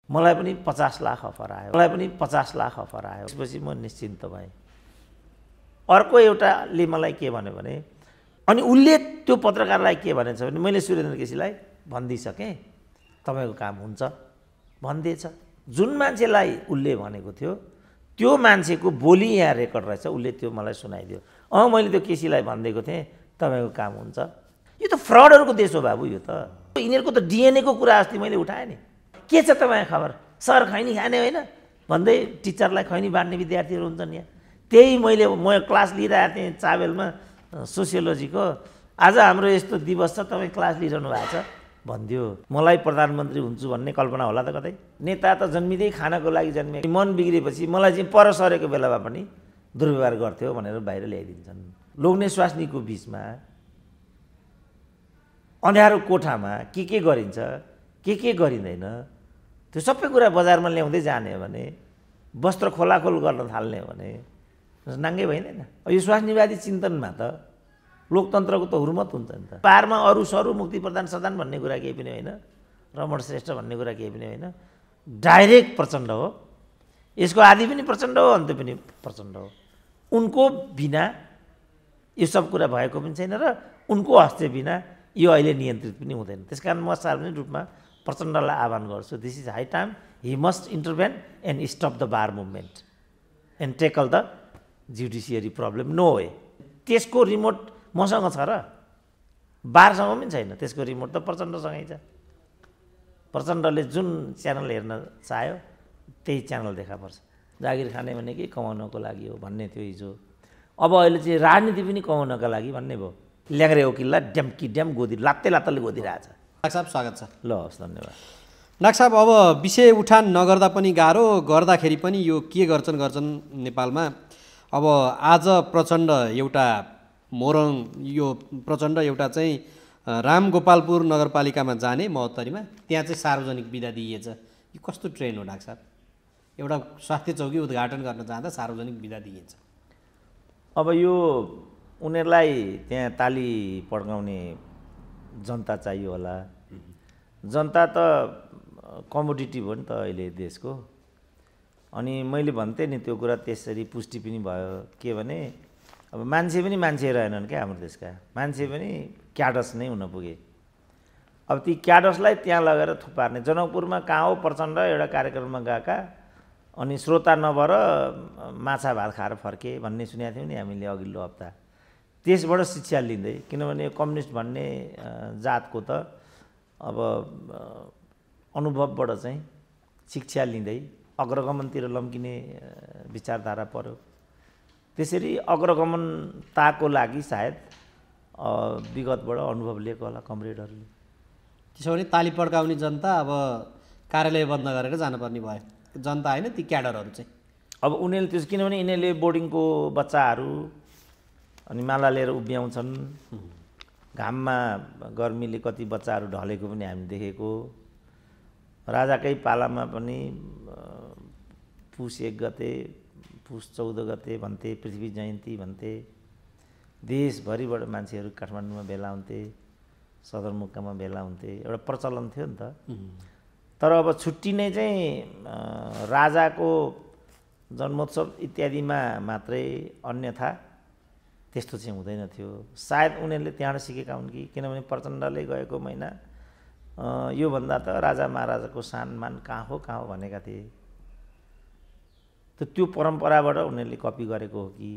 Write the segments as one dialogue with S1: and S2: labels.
S1: मलाई पनि 50 लाख अफर आयो, त्यसपछि म निश्चिन्त भएँ। अर्को एउटाले मलाई के भन्यो भने, अनि उसले त्यो पत्रकारलाई के भनेछ भने, मैले सुरेन्द्र केसीलाई भनिदिइसकेँ तपाईँको काम हुन्छ भनिदिएछ। जुन मान्छेलाई उसले भनेको थियो त्यो मान्छेको बोली यहाँ रेकर्ड रहेछ, उसले त्यो मलाई सुनाइदियो। मैले त्यो केसीलाई भनिदिएको थिएँ तपाईँको काम हुन्छ। यो त फ्रडहरूको देश हो बाबु। यो त यिनीहरूको त डिएनएको कुरा अस्ति मैले उठाएँ नि। के छ तपाईँको खबर? सर खैनी खाने होइन भन्दै टिचरलाई खैनी बाँड्ने विद्यार्थीहरू हुन्छन् यहाँ। त्यही म क्लास लिइरहेको थिएँ चाबेलमा सोसियोलोजीको। आज हाम्रो यस्तो दिवस छ, तपाईँ क्लास लिइरहनु भएको छ भनिदियो। मलाई प्रधानमन्त्री हुन्छु भन्ने कल्पना होला त कतै? नेता त जन्मिँदै खानको लागि जन्मे, मन बिग्रेपछि मलाई चाहिँ पर सरेको बेलामा पनि दुर्व्यवहार गर्थ्यो भनेर बाहिर ल्याइदिन्छन्। लोग्ने स्वास्नीको बिचमा अँध्यारो कोठामा के गरिन्छ, के गरिँदैन, त्यो सबै कुरा बजारमा ल्याउँदै जाने हो भने, वस्त्र खोलाखोल गर्न थाल्ने हो भने नाङ्गै भइँदैन। यो स्वास्नीवादी चिन्तनमा त लोकतन्त्रको त हुर्मत हुन्छ नि त। पारमा अरू सरू मुक्ति प्रदान सदान भन्ने कुरा केही पनि होइन, रमण श्रेष्ठ भन्ने कुरा केही पनि होइन। डाइरेक्ट प्रचण्ड हो, यसको आदि पनि प्रचण्ड हो, अन्त्य पनि प्रचण्ड हो। उनको बिना यो सब कुरा भएको पनि छैन र उनको हस्ते बिना यो अहिले नियन्त्रित पनि हुँदैन। त्यसकारण म सार्वजनिक रूपमा प्रचण्डलाई आह्वान गर्छु, this is high time he must intervene and stop the bar movement and tackle the judiciary problem. No way. त्यसको रिमोट मसँग छ र बारसँग पनि छैन। त्यसको रिमोट त प्रचण्डसँगै छ। प्रचण्डले जुन च्यानल हेर्न चाह्यो त्यही च्यानल देखा पर्छ। जागिर खाने भनेकै कमाउनको लागि हो भन्ने थियो हिजो, अब अहिले चाहिँ राजनीति पनि कमाउनका लागि भन्ने भयो। ल्याङ्रे वकिललाई ड्याम्की ड्याम गोदी लात्तैले गोदिरहेछ।
S2: डाक्टर साहब स्वागत छ।
S1: ल हस्, धन्यवाद।
S2: डाक्टर साहब, अब विषय उठान नगर्दा पनि गाह्रो, गर्दाखेरि पनि यो के गर्छन् नेपालमा। अब आज प्रचण्ड एउटा मोरङ, यो प्रचण्ड एउटा चाहिँ रामगोपालपुर नगरपालिकामा जाने महोत्तरीमा, त्यहाँ चाहिँ सार्वजनिक बिदा दिइएछ। यो कस्तो ट्रेन हो डाक्टर साहब? एउटा स्वास्थ्य चौकी उद्घाटन गर्न जाँदा सार्वजनिक बिदा दिइन्छ।
S1: अब यो उनीहरूलाई त्यहाँ ताली पड्काउने जनता चाहियो होला। जनता त कमोडिटी हो नि त अहिले देशको। अनि मैले भन्थेँ नि त्यो कुरा, त्यसरी पुष्टि पनि भयो। के भने अब मान्छे पनि मान्छे रहेनन् क्या हाम्रो देशका, मान्छे पनि क्याडस नै हुन पुगे। अब ती क्याडसलाई त्यहाँ लगेर थुपार्ने। जनकपुरमा कहाँ हो प्रचण्ड एउटा कार्यक्रममा गएका, अनि श्रोता नभएर माछा भात खाएर फर्के भन्ने सुनेको थियौँ नि हामीले अघिल्लो हप्ता। त्यसबाट शिक्षा लिँदै, किनभने कम्युनिस्ट भन्ने जातको त अब अनुभवबाट चाहिँ शिक्षा लिँदै अग्रगमनतिर लम्किने विचारधारा पर्यो। त्यसरी अग्रगमनताको लागि सायद विगतबाट अनुभव लिएको होला कमरेडहरूले।
S2: त्यसो भने ताली पड्काउने जनता अब कार्यालय बन्द गरेर जानुपर्ने भयो। जनता होइन, ती क्याडरहरू चाहिँ।
S1: अब उनीहरूले त्यस, किनभने यिनीहरूले बोर्डिङको बच्चाहरू अनि माला लिएर उभ्याउँछन्। घाममा गर्मीले कति बच्चाहरू ढलेको पनि हामी देखेको। राजाकै पालामा पनि पुस 1 गते, पुस 14 गते भन्थे, पृथ्वी जयन्ती भन्थे। देशभरिबाट मान्छेहरू काठमाडौँमा भेला हुन्थे, सदरमुकाममा भेला हुन्थे। एउटा प्रचलन थियो नि त। तर अब छुट्टी नै चाहिँ राजाको जन्मोत्सव इत्यादिमा मात्रै, अन्यथा त्यस्तो चाहिँ हुँदैन थियो। सायद उनीहरूले त्यहाँबाट सिकेका हुन् कि, किनभने प्रचण्डले गएको महिना योभन्दा त राजा महाराजाको सानमान कहाँ हो भनेका थिए। त त्यो परम्पराबाट उनीहरूले कपी गरेको हो कि।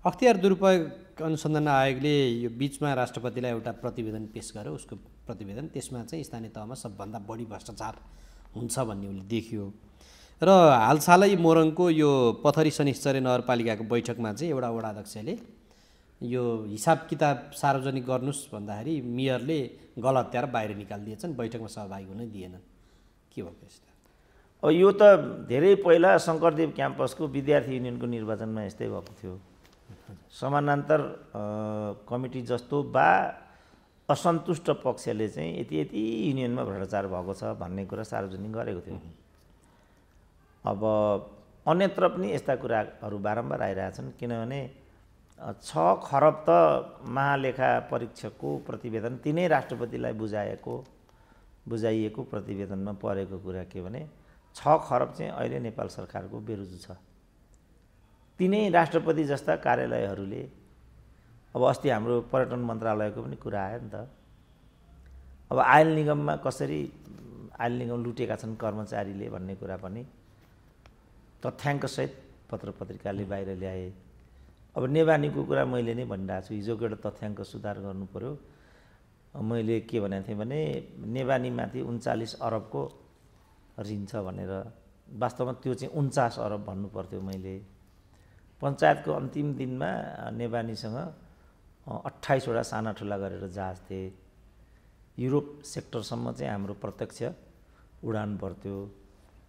S2: अख्तियार दुरुपयोग अनुसन्धान आयोगले यो बिचमा राष्ट्रपतिलाई एउटा प्रतिवेदन पेश गर्यो। उसको प्रतिवेदन, त्यसमा चाहिँ स्थानीय तहमा सबभन्दा बढी भ्रष्टाचार हुन्छ भन्ने उसले देखियो। र हालसालै मोरङको यो पथरी शनिश्चरी नगरपालिकाको बैठकमा चाहिँ एउटा वडा अध्यक्षले यो हिसाब किताब सार्वजनिक गर्नुस् भन्दाखेरि मेयरले गलत त्याएर बाहिर निकालिदिएछन्, बैठकमा सहभागी हुनै दिएनन्। के भयो यस्तो?
S1: अब यो त धेरै पहिला शङ्करदेव क्याम्पसको विद्यार्थी युनियनको निर्वाचनमा यस्तै भएको थियो। समानान्तर कमिटी जस्तो वा असन्तुष्ट पक्षले चाहिँ यति युनियनमा भ्रष्टाचार भएको छ भन्ने कुरा सार्वजनिक गरेको थियो। अब अन्यत्र पनि यस्ता कुराहरू बारम्बार आइरहेछन्, किनभने 6 खरब त महालेखा परीक्षकको प्रतिवेदन तिनै राष्ट्रपतिलाई बुझाएको बुझाइएको प्रतिवेदनमा परेको कुरा के भने 6 खरब चाहिँ अहिले नेपाल सरकारको बेरुजु छ। तिनै राष्ट्रपति जस्ता कार्यालयहरूले अब अस्ति हाम्रो पर्यटन मन्त्रालयको पनि कुरा आयो नि त। अब आयल निगममा कसरी आयल निगम लुटेका छन् कर्मचारीले भन्ने कुरा पनि तथ्याङ्कसहित पत्र पत्रिकाले बाहिर ल्याए। अब नेवानीको कुरा मैले नै भनिरहेको छु, हिजोको एउटा तथ्याङ्क सुधार गर्नु पर्यो। मैले के भनेको थिएँ भने नेवानीमाथि 39 अरबको ऋण छ भनेर, वास्तवमा त्यो चाहिँ 49 अरब भन्नु पर्थ्यो। मैले पञ्चायतको अन्तिम दिनमा नेवानीसँग 28 वटा साना ठुला गरेर जहाज थिए। युरोप सेक्टरसम्म चाहिँ हाम्रो प्रत्यक्ष उडान पर्थ्यो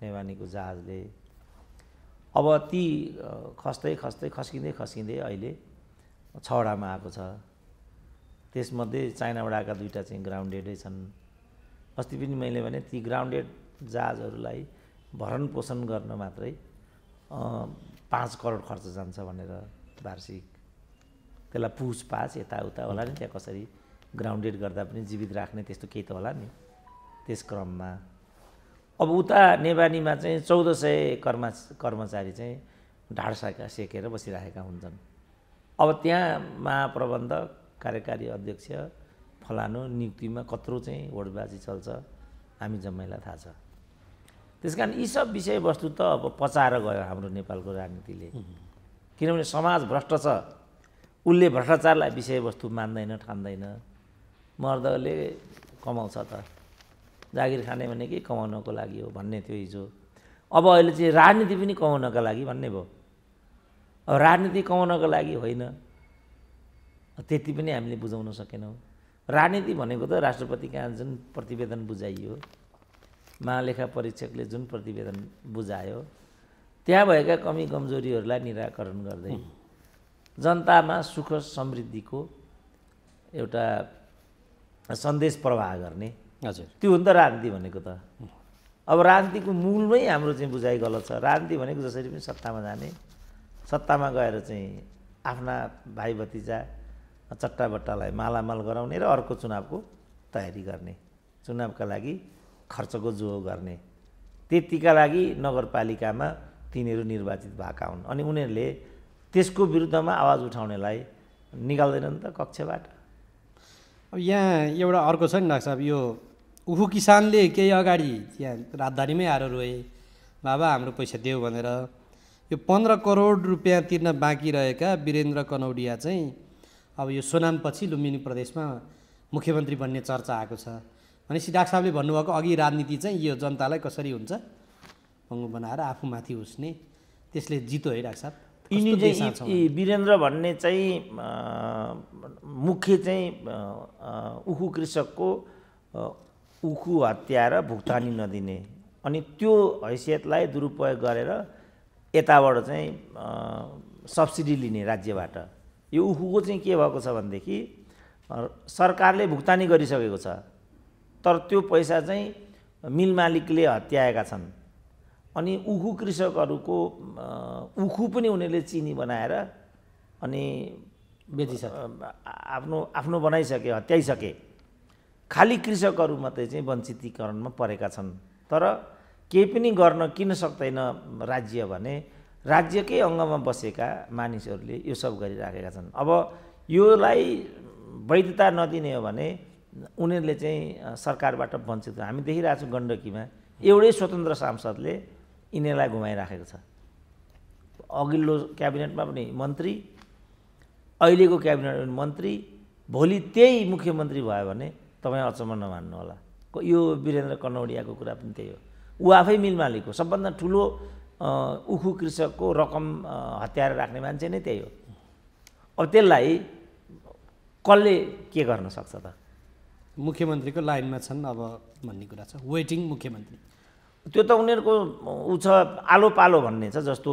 S1: नेवानीको जहाजले। अब ती खस्दै खस्किँदै अहिले 6 वटामा आएको छ। त्यसमध्ये चाइनाबाट आएका 2टा चाहिँ ग्राउन्डेडै छन्। अस्ति पनि मैले भने ती ग्राउन्डेड जहाजहरूलाई भरण पोषण गर्न मात्रै 5 करोड खर्च जान्छ भनेर वार्षिक। त्यसलाई पुछपाछ यताउता होला नि, त्यहाँ कसरी ग्राउन्डेड गर्दा पनि जीवित राख्ने त्यस्तो केही त होला नि। त्यस क्रममा अब उता नेवानीमा चाहिँ 1400 कर्मचारी चाहिँ ढाड सेकेर बसिराखेका हुन्छन्। अब त्यहाँ महाप्रबन्धक, कार्यकारी अध्यक्ष फलानु नियुक्तिमा कत्रो चाहिँ होडबाजी चल्छ हामी जम्मैलाई थाहा छ। त्यसकारण यी सब विषयवस्तु त अब पचाएर गयो हाम्रो नेपालको राजनीतिले। किनभने समाज भ्रष्ट छ, उसले भ्रष्टाचारलाई विषयवस्तु मान्दैन, ठान्दैन। मर्दले कमाउँछ त, जागिर खाने भनेकै कमाउनको लागि हो भन्ने थियो हिजो। अब अहिले चाहिँ राजनीति पनि कमाउनका लागि भन्ने भयो। अब राजनीति कमाउनको लागि होइन, त्यति पनि हामीले बुझाउन सकेनौँ। राजनीति भनेको त राष्ट्रपति कहाँ जुन प्रतिवेदन बुझाइयो, महालेखा परीक्षकले जुन प्रतिवेदन बुझायो, त्यहाँ भएका कमी कमजोरीहरूलाई निराकरण गर्दै जनतामा सुख समृद्धिको एउटा सन्देश प्रवाह गर्ने,
S2: हजुर,
S1: त्यो हो नि त राजनीति भनेको त। अब राजनीतिको मूलमै हाम्रो चाहिँ बुझाइ गलत छ। राजनीति भनेको जसरी पनि सत्तामा जाने, सत्तामा गएर चाहिँ आफ्ना भाइ भतिजा चट्टाबट्टालाई मालामाल गराउने र अर्को चुनावको तयारी गर्ने, चुनावका लागि खर्चको जो गर्ने। त्यतिका लागि नगरपालिकामा तिनीहरू निर्वाचित भएका हुन् अनि उनीहरूले त्यसको विरुद्धमा आवाज उठाउनेलाई निकाल्दैनन् त कक्षबाट।
S2: अब यहाँ एउटा अर्को छ नि डाक्टर साहब, यो उखु किसानले केही अगाडि यहाँ राजधानीमै आएर रोए, बाबा हाम्रो पैसा देऊ भनेर। यो 15 करोड रुपियाँ तिर्न बाँकी रहेका वीरेन्द्र कनौडिया चाहिँ अब यो सोनामपछि लुम्बिनी प्रदेशमा मुख्यमन्त्री बन्ने चर्चा आएको छ। भनेपछि डाक्टर साहबले भन्नुभएको अघि राजनीति चाहिँ यो जनतालाई कसरी हुन्छ पङ्गु बनाएर आफूमाथि उस्ने, त्यसले जितो है डाक्टर साहब।
S1: यिनी चाहिँ वीरेन्द्र भन्ने चाहिँ मुख्य चाहिँ उखु कृषकको उखु हत्या र भुक्तानी नदिने, अनि त्यो हैसियतलाई दुरुपयोग गरेर यताबाट चाहिँ सब्सिडी लिने राज्यबाट। यो उखुको चाहिँ के भएको छ भनेदेखि सरकारले भुक्तानी गरिसकेको छ, तर त्यो पैसा चाहिँ मिल मालिकले हत्याएका छन्। अनि उखु कृषकहरूको उखु पनि उनीहरूले चिनी बनाएर अनि
S2: बेचिसके,
S1: आफ्नो बनाइसके, हत्याइसके। खालि कृषकहरू मात्रै चाहिँ वञ्चितीकरणमा परेका छन्। तर केही पनि गर्न किन सक्दैन राज्य भने राज्यकै अङ्गमा बसेका मानिसहरूले यो सब गरिराखेका छन्। अब योलाई वैधता नदिने हो भने उनीहरूले चाहिँ सरकारबाट वञ्चित। हामी देखिरहेको छौँ गण्डकीमा एउटै स्वतन्त्र सांसदले यिनीहरूलाई घुमाइराखेको छ। अघिल्लो क्याबिनेटमा पनि मन्त्री, अहिलेको क्याबिनेटमा पनि मन्त्री, भोलि त्यही मुख्यमन्त्री भयो भने तपाईँ अचम्म नमान्नु होला। यो वीरेन्द्र कनौडियाको कुरा पनि त्यही हो। ऊ आफै मिल मालिक हो, सबभन्दा ठुलो उखु कृषकको रकम हत्याएर राख्ने मान्छे नै त्यही हो। अब त्यसलाई कसले के गर्न सक्छ त?
S2: मुख्यमन्त्रीको लाइनमा छन् अब भन्ने कुरा छ, वेटिङ मुख्यमन्त्री।
S1: त्यो त उनीहरूको ऊ छ, आलो पालो भन्ने छ। जस्तो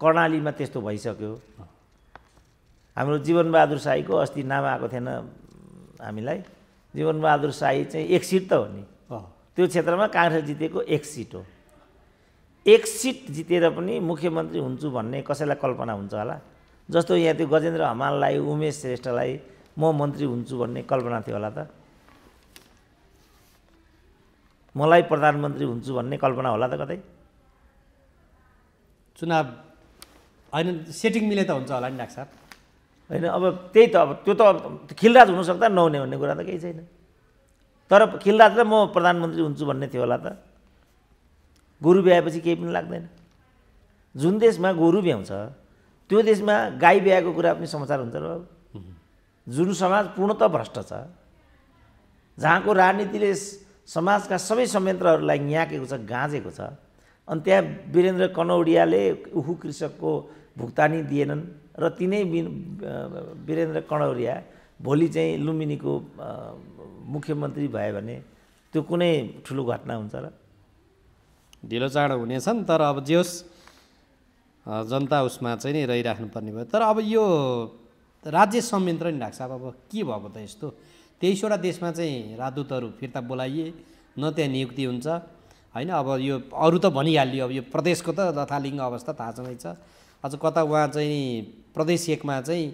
S1: कर्णालीमा त्यस्तो भइसक्यो। हाम्रो जीवनबहादुर शाहीको अस्ति नाम आएको थिएन हामीलाई। जीवनबहादुर शाही चाहिँ 1 सिट त हो नि, त्यो क्षेत्रमा काङ्ग्रेस जितेको 1 सिट हो। 1 सिट जितेर पनि मुख्यमन्त्री हुन्छु भन्ने कसैलाई कल्पना हुन्छ होला? जस्तो यहाँ त्यो गजेन्द्र हमाललाई, उमेश श्रेष्ठलाई म मन्त्री हुन्छु भन्ने कल्पना थियो होला त? मलाई प्रधानमन्त्री हुन्छु भन्ने कल्पना होला त कतै?
S2: चुनाव होइन सेटिङ मिले त हुन्छ होला नि डाक्टर साहब।
S1: होइन अब त्यही त, अब त्यो त खिलराज हुनसक्दा नहुने भन्ने कुरा त केही छैन। तर खिलराजलाई म प्रधानमन्त्री हुन्छु भन्ने थियो होला त? गोरु ब्याएपछि केही पनि लाग्दैन। जुन देशमा गोरु ब्याउँछ त्यो देशमा गाई ब्याएको कुरा पनि समाचार हुन्छ र बाबु। जुन समाज पूर्णतः भ्रष्ट छ, जहाँको राजनीतिले समाजका सबै संयन्त्रहरूलाई न्याकेको छ, गाँजेको छ, अनि त्यहाँ वीरेन्द्र कनौडियाले उखु कृषकको भुक्तानी दिएनन् र तिनै वीरेन्द्र कनौडिया भोलि चाहिँ लुम्बिनीको मुख्यमन्त्री भयो भने त्यो कुनै ठुलो घटना हुन्छ र?
S2: ढिलो चाँडो हुनेछन्, तर अब जे होस् जनता उसमा चाहिँ नि रहिराख्नुपर्ने भयो। तर अब यो राज्य संयन्त्र नि डाक्टर साहब अब के भएको त यस्तो? 23वटा देशमा चाहिँ राजदूतहरू फिर्ता बोलाइए, न त्यहाँ नियुक्ति हुन्छ होइन। अब यो अरू त भनिहालियो, अब यो प्रदेशको त लथालिङ्ग अवस्था थाहा छँदै छ। अझ कता उहाँ चाहिँ प्रदेश 1मा चाहिँ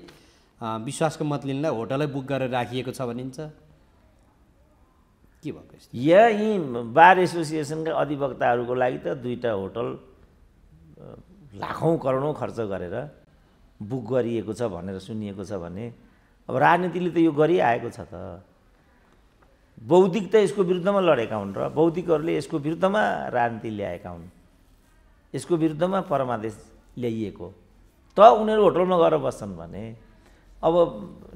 S2: विश्वासको मत लिनलाई होटलै बुक गरेर राखिएको छ भनिन्छ। के भएको यस्तो?
S1: यही बार एसोसिएसनका अधिवक्ताहरूको लागि त 2टा होटल लाखौँ करोडौँ खर्च गरेर बुक गरिएको छ भनेर सुनिएको छ भने अब राजनीतिले त यो गरिआएको छ त। बौद्धिक त यसको विरुद्धमा लडेका हुन् र बौद्धिकहरूले यसको विरुद्धमा राजनीति ल्याएका हुन्, यसको विरुद्धमा परमादेश ल्याइएको। त उनीहरू होटलमा गएर बस्छन् भने अब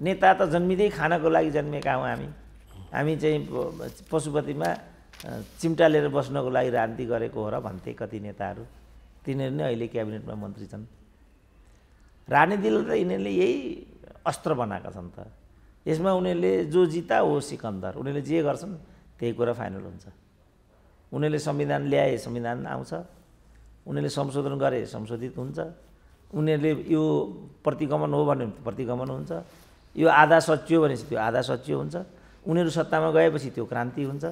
S1: नेता त जन्मिँदै खानको लागि जन्मेका हौँ हामी चाहिँ पशुपतिमा चिम्टा लिएर बस्नको लागि राजनीति गरेको हो र भन्थे कति नेताहरू। तिनीहरू नै अहिले क्याबिनेटमा मन्त्री छन्। राजनीतिले त यिनीहरूले यही अस्त्र बनाएका छन् त। यसमा उनीहरूले जो जिता हो सिकन्दर, उनीहरूले जे गर्छन् त्यही कुरा फाइनल हुन्छ। उनीहरूले संविधान ल्याए संविधान आउँछ, उनीहरूले संशोधन गरे संशोधित हुन्छ, उनीहरूले यो प्रतिगमन हो भने प्रतिगमन हुन्छ, यो आधा सचियो भनेपछि त्यो आधा सचियो हुन्छ, उनीहरू सत्तामा गएपछि त्यो क्रान्ति हुन्छ,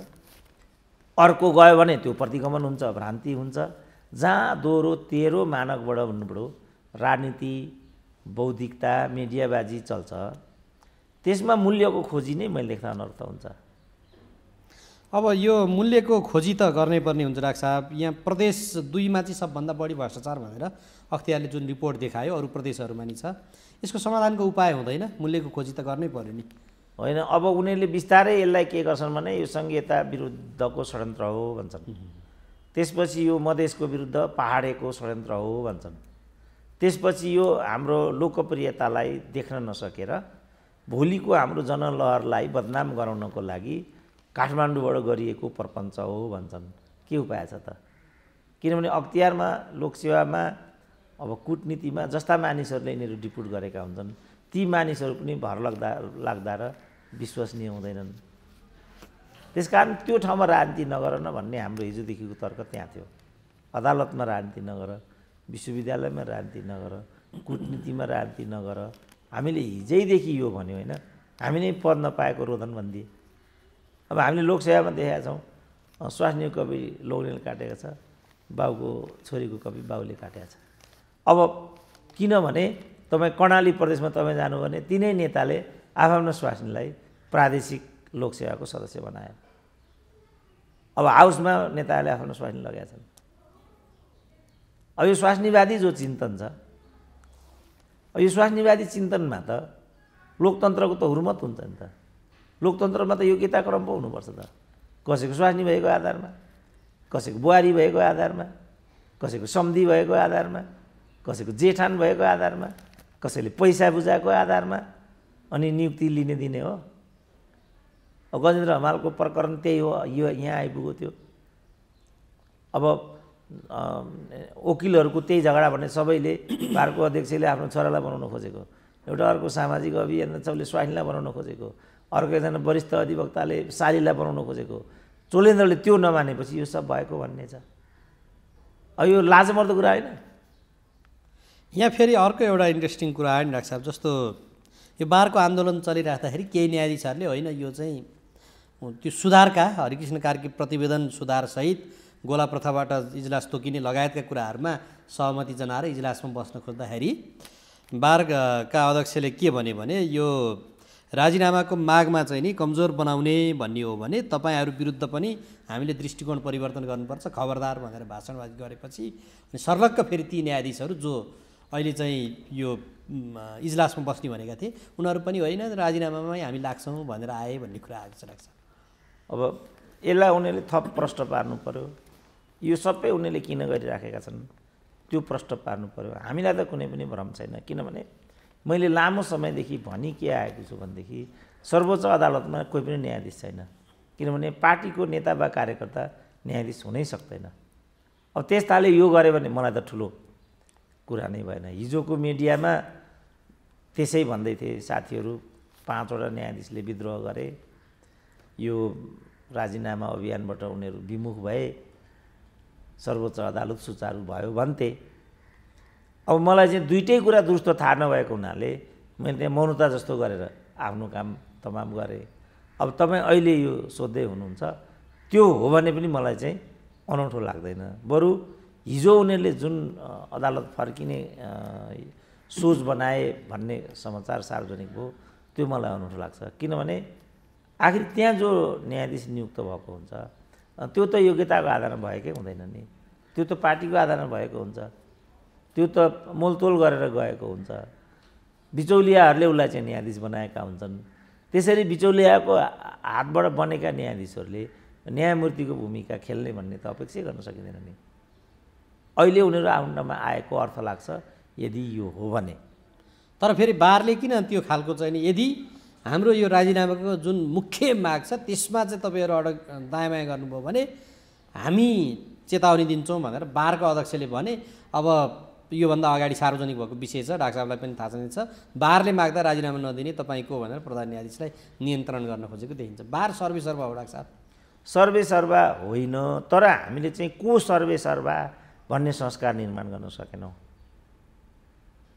S1: अर्को गयो भने त्यो प्रतिगमन हुन्छ, भ्रान्ति हुन्छ। जहाँ दोहोरो तेह्रो मानकबाट भन्नुपऱ्यो राजनीति, बौद्धिकता, मिडियाबाजी चल्छ, त्यसमा मूल्यको खोजी नै मैले देख्दा अनर्थ हुन्छ।
S2: अब यो मूल्यको खोजी त गर्नै पर्ने हुन्छ डाक्टर साहब। यहाँ प्रदेश 2मा चाहिँ सबभन्दा बढी भ्रष्टाचार भनेर अख्तियारले जुन रिपोर्ट देखायो अरू प्रदेशहरूमा नि छ, यसको समाधानको उपाय हुँदैन? मूल्यको खोजी त गर्नै पर्यो नि।
S1: होइन, अब उनीहरूले बिस्तारै यसलाई के गर्छन् भने यो संहिता विरुद्धको षड्यन्त्र हो भन्छन्, त्यसपछि यो मधेसको विरुद्ध पहाडेको षड्यन्त्र हो भन्छन्, त्यसपछि यो हाम्रो लोकप्रियतालाई देख्न नसकेर भोलिको हाम्रो जनलहरलाई बदनाम गराउनको लागि काठमाडौँबाट गरिएको प्रपञ्च हो भन्छन्। के उपाय छ त? किनभने अख्तियारमा, लोकसेवामा, अब कुटनीतिमा जस्ता मानिसहरूले यिनीहरू डिपुट गरेका हुन्छन् ती मानिसहरू पनि भर लाग्दा र विश्वसनीय हुँदैनन्। त्यसकारण त्यो ठाउँमा राजनीति नगर न भन्ने हाम्रो हिजोदेखिको तर्क त्यहाँ थियो। अदालतमा राजनीति नगर, विश्वविद्यालयमा राजनीति नगर, कुटनीतिमा राजनीति नगर। हामीले हिजैदेखि यो भन्यो होइन, हामी नै पद नपाएको रोदन भनिदिए। अब हामीले लोकसेवामा देखेका छौँ, स्वास्नी कवि लोग्नेले काटेको छ, बाउको छोरीको कवि बाउले काटेको छ। अब किनभने तपाईँ कर्णाली प्रदेशमा तपाईँ जानु भने तिनै नेताले आफ्नो स्वास्नीलाई प्रादेशिक लोकसेवाको सदस्य बनायो। अब हाउसमा नेताहरूले आफ्नो स्वास्नी लगाएका छन्। अब यो स्वास्नीवादी जो चिन्तन छ, अब यो स्वास्नीवादी चिन्तनमा त लोकतन्त्रको त हुर्मत हुन्छ नि त। लोकतन्त्रमा त योग्यताक्रम पो हुनुपर्छ त। कसैको स्वास्नी भएको आधारमा, कसैको बुहारी भएको आधारमा, कसैको सम्धि भएको आधारमा, कसैको जेठान भएको आधारमा, कसैले पैसा बुझाएको आधारमा अनि नियुक्ति लिने दिने हो। अब गजेन्द्र हमालको प्रकरण त्यही हो, यो यहाँ आइपुग्यो त्यो। अब वकिलहरूको त्यही झगडा भने सबैले बारको अध्यक्षले आफ्नो छोरालाई बनाउन खोजेको, एउटा अर्को सामाजिक अभियान सबैले स्वास्नीलाई बनाउन खोजेको, अर्को एकजना वरिष्ठ अधिवक्ताले सालीलाई बनाउन खोजेको, चोलेन्द्रले त्यो नमानेपछि यो सब भएको भन्ने छ। अब यो लाजमर्दो कुरा होइन।
S2: यहाँ फेरि अर्को एउटा इन्ट्रेस्टिङ कुरा आयो नि डाक्टर साहब, जस्तो यो बारको आन्दोलन चलिराख्दाखेरि केही न्यायाधीशहरूले होइन यो चाहिँ त्यो सुधारका हरिकृष्ण कार्की प्रतिवेदन सुधारसहित गोला प्रथाबाट इजलास तोकिने लगायतका कुराहरूमा सहमति जनाएर इजलासमा बस्न खोज्दाखेरि बारका अध्यक्षले के भन्यो भने यो राजीनामाको मागमा चाहिँ नि कमजोर बनाउने भन्ने हो भने तपाईँहरू विरुद्ध पनि हामीले दृष्टिकोण परिवर्तन गर्नुपर्छ खबरदार भनेर भाषणबाजी गरेपछि अनि सर्लक्क फेरि ती न्यायाधीशहरू जो अहिले चाहिँ यो इजलासमा बस्ने भनेका थिए उनीहरू पनि होइन राजीनामामै हामी लाग्छौँ भनेर आए भन्ने कुरा आएको लाग्छ।
S1: अब यसलाई उनीहरूले थप प्रश्न पार्नु पर्यो। यो सबै उनीहरूले किन गरिराखेका छन् त्यो प्रश्न पार्नु पर्यो। हामीलाई त कुनै पनि भ्रम छैन, किनभने मैले लामो समयदेखि भनि के आएको छु भनेदेखि सर्वोच्च अदालतमा कोही पनि न्यायाधीश छैन, किनभने पार्टीको नेता वा कार्यकर्ता न्यायाधीश हुनै सक्दैन। अब त्यस्ताले यो गर्यो भने मलाई त ठुलो कुरा नै भएन। हिजोको मिडियामा त्यसै भन्दै थिए साथीहरू, 5 वटा न्यायाधीशले विद्रोह गरे, यो राजीनामा अभियानबाट उनीहरू विमुख भए, सर्वोच्च अदालत सुचारू भयो भन्थे। अब मलाई चाहिँ दुईटै कुरा दुरुस्त थाहा नभएको हुनाले मैले त्यहाँ मौनता जस्तो गरेर आफ्नो काम तमाम गरेँ। अब तपाईँ अहिले यो सोध्दै हुनुहुन्छ, त्यो हो भने पनि मलाई चाहिँ अनौठो लाग्दैन। बरु हिजो उनीहरूले जुन अदालत फर्किने सोच बनाए भन्ने समाचार सार्वजनिक भयो, त्यो मलाई अनौठो लाग्छ। किनभने आखिर त्यहाँ जो न्यायाधीश नियुक्त भएको हुन्छ त्यो त योग्यताको आधारमा भएकै हुँदैन नि, त्यो त पार्टीको आधारमा भएको हुन्छ, त्यो त मोलतोल गरेर गएको हुन्छ। बिचौलियाहरूले उसलाई चाहिँ न्यायाधीश बनाएका हुन्छन्। त्यसरी बिचौलियाको हातबाट बनेका न्यायाधीशहरूले न्यायमूर्तिको भूमिका खेल्ने भन्ने त अपेक्षा गर्न सकिँदैन नि। अहिले उनीहरू आउनमा आएको अर्थ लाग्छ यदि यो हो भने।
S2: तर फेरि बारले किन त्यो खालको चाहिँ नि यदि हाम्रो यो राजीनामाको जुन मुख्य माग छ त्यसमा चाहिँ तपाईँहरू अडग दायाँ गर्नुभयो भने हामी चेतावनी दिन्छौँ भनेर बारको अध्यक्षले भने। अब योभन्दा अगाडि सार्वजनिक भएको विषय छ, डाक्टर साहबलाई पनि थाहा छ, बारले माग्दा राजीनामा नदिने तपाईँको भनेर प्रधान न्यायाधीशलाई नियन्त्रण गर्न खोजेको देखिन्छ। बार सर्वेसर्वा हो डाक्टर साहब?
S1: सर्वेसर्वा होइन, तर हामीले चाहिँ को सर्वेसर्वा भन्ने संस्कार निर्माण गर्न सकेनौँ।